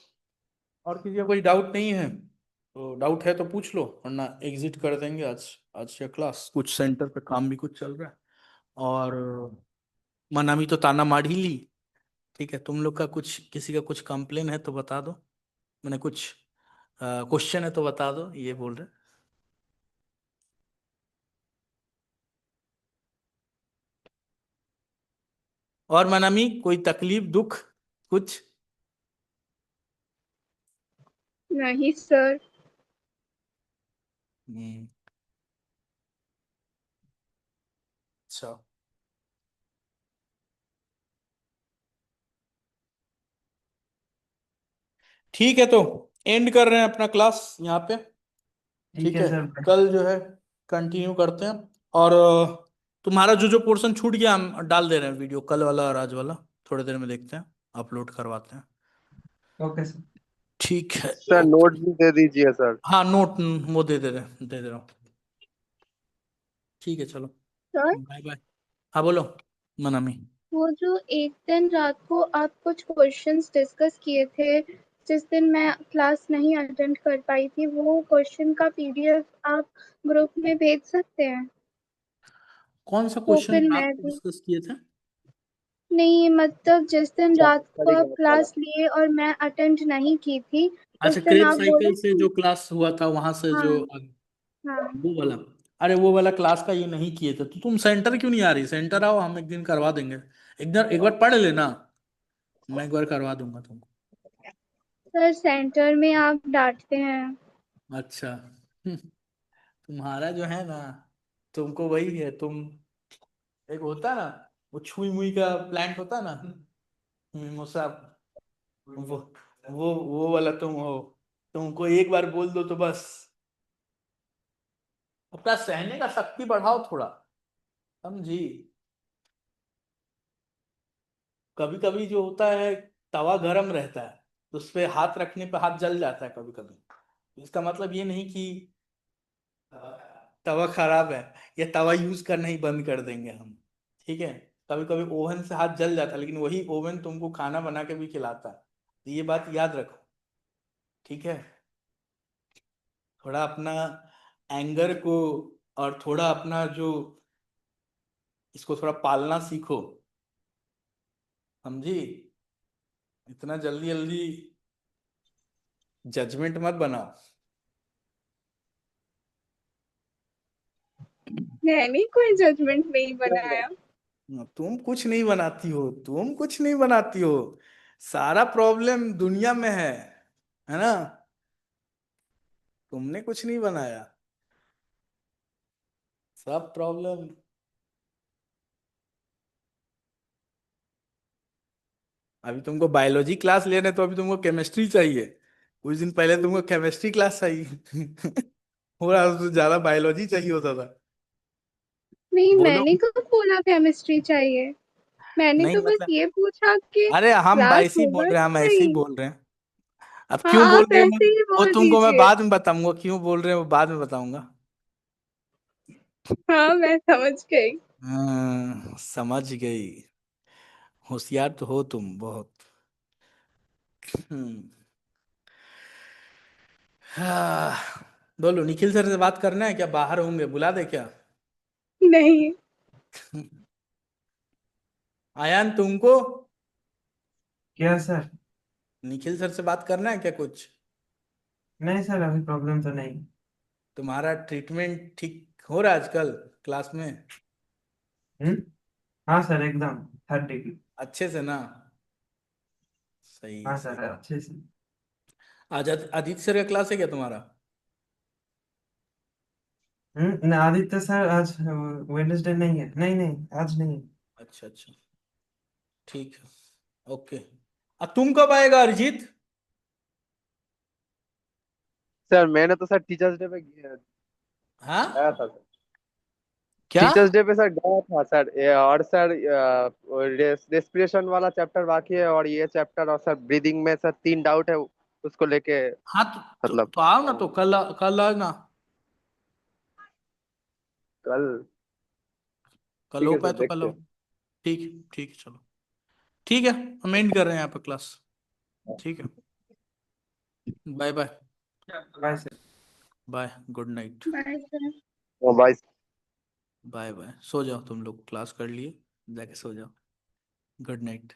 और किसी का कोई डाउट नहीं है तो, डाउट है तो पूछ लो, वरना एग्जिट कर देंगे आज। आज का क्लास कुछ सेंटर पे काम भी कुछ चल रहा है, और मनामी तो ताना मार ही ली। ठीक है, तुम लोग का कुछ, किसी का कुछ कंप्लेन है तो बता दो, मैंने कुछ क्वेश्चन है तो बता दो, ये बोल रहे। और मनामी कोई तकलीफ दुख कुछ। नहीं सर। हम्म, अच्छा, ठीक है, तो एंड कर रहे हैं अपना क्लास यहाँ पे। ठीक ठीक है है, सर। कल जो है कंटिन्यू करते हैं। और तुम्हारा जो जो पोर्शन छूट गया हम डाल दे रहे हैं वीडियो, कल वाला और आज वाला, थोड़ी देर में देखते हैं, अपलोड करवाते हैं। Okay sir. ठीक है, सर ओके। नोट भी दे दीजिए सर। हाँ, नोट वो दे दे रहा हूँ। ठीक है, चलो, सर बाय बाय। हाँ बोलो मनामी। वो जो एक दिन रात को आप कुछ क्वेश्चंस डिस्कस किए थे, जिस दिन मैं क्लास नहीं अटेंड कर पाई थी, वो क्वेश्चन का पीडीएफ आप ग्रुप में भेज सकते हैं? कौन सा तो क्वेश्चन फिर रात मैं को भी डिस्कस किए थे। नहीं, मतलब जिस दिन रात को चलिए आप गलत वाला। क्लास लिए और मैं अटेंड नहीं की थी, अच्छा, उस दिन क्रेब आप बोले साइकिल से कि जो क्लास हुआ था वहां से जो, हाँ हाँ। वो वाला। अरे वो वाला क्लास का ये नहीं किए थे तो तुम सेंटर क्यों नहीं आ रही, सेंटर आओ, हम एक दिन करवा देंगे। एक बार पढ़ लेना, मैं एक बार करवा दूंगा तुमको। सर सेंटर में आप डांटते हैं। अच्छा। तुम्हारा जो है ना, तुमको वही है, तुम एक होता है ना, वो छुई मुई का प्लांट होता है ना, मिमोसा, वो वो वाला तुम हो। तुमको एक बार बोल दो तो बस, अपना सहने का शक्ति बढ़ाओ थोड़ा, समझी। कभी कभी जो होता है, तवा गरम रहता है तो उस पे हाथ रखने पे हाथ जल जाता है कभी कभी। इसका मतलब ये नहीं कि तवा खराब है या तवा यूज करना ही बंद कर देंगे हम। ठीक है, कभी कभी ओवन से हाथ जल जाता है, लेकिन वही ओवन तुमको खाना बना के भी खिलाता है, तो ये बात याद रखो। ठीक है, थोड़ा अपना एंगर को और थोड़ा अपना जो इसको थोड़ा पालना सीखो, समझी? इतना जल्दी जल्दी जजमेंट मत बनाओ। मैंने कोई जजमेंट नहीं बनाया। तुम कुछ नहीं बनाती हो, तुम कुछ नहीं बनाती हो। सारा प्रॉब्लम दुनिया में है ना? तुमने कुछ नहीं बनाया, सब प्रॉब्लम। अभी तुमको बायोलॉजी क्लास लेने तो अभी तुमको केमिस्ट्री चाहिए, कुछ दिन पहले तुमको केमिस्ट्री क्लास चाहिए। हो रहा तो ज्यादा बायोलॉजी चाहिए होता था। नहीं, बोलो। मैंने कब बोला केमिस्ट्री चाहिए? मैंने नहीं तो बस मतलब, ये पूछा कि अरे हम क्लास ऐसे ही बोल होगा रहे हैं, हम कि ऐसे ही नहीं। बोल रहे हैं। अब हाँ, क्यों बोल आप रहे हैं ऐसे ही वो बोल तुमको मैं दीजिए। बाद में बताऊंगा, क्यों बोल रहे हैं वो बाद में बताऊंगा। हाँ, मैं समझ गई। समझ गई। होशियार तो हो तुम बहुत। हम्म। हाँ, बोलो, निखिल सर से बात करना है क्या? बाहर होंगे, बुला दे क्या? नहीं। आयान तुमको क्या सर? निखिल सर से बात करना है क्या कुछ? नहीं सर, अभी प्रॉब्लम तो नहीं। तुम्हारा ट्रीटमेंट ठीक हो रहा है आजकल क्लास में? हम्म। हाँ सर, एकदम 30 की। अच्छे से ना? सही हाँ सही। सर, अच्छे से। आज आदित्य सर का क्लास है क्या तुम्हारा? आदित्य सर आज वेडनेसडे नहीं है, नहीं नहीं, आज नहीं। अच्छा अच्छा, ठीक है, ओके। अब तुम कब आएगा अरिजीत? सर मैंने तो सर टीचर्स डे पे हाँ, गया था सर। क्या? टीचर्स डे पे सर गया था सर, और सर रेस्पिरेशन वाला चैप्टर बाकी है, और ये चैप्टर और सर ब्रीदिंग में सर 3 डाउट है, उसको लेके हाँ मतलब तो आओ ना, तो कल आना। कल। कल ठीक हो है पाए सर, तो कल देखते आओ। हैं। ठीक है, ठीक है, चलो। ठीक है, हम एंड कर रहे हैं यहाँ पे क्लास। ठीक है, bye bye. Bye sir. Bye, good night. Bye sir. Bye. Bye bye, सो जाओ तुम लोग, क्लास कर लिए, जाके सो जाओ। Good night.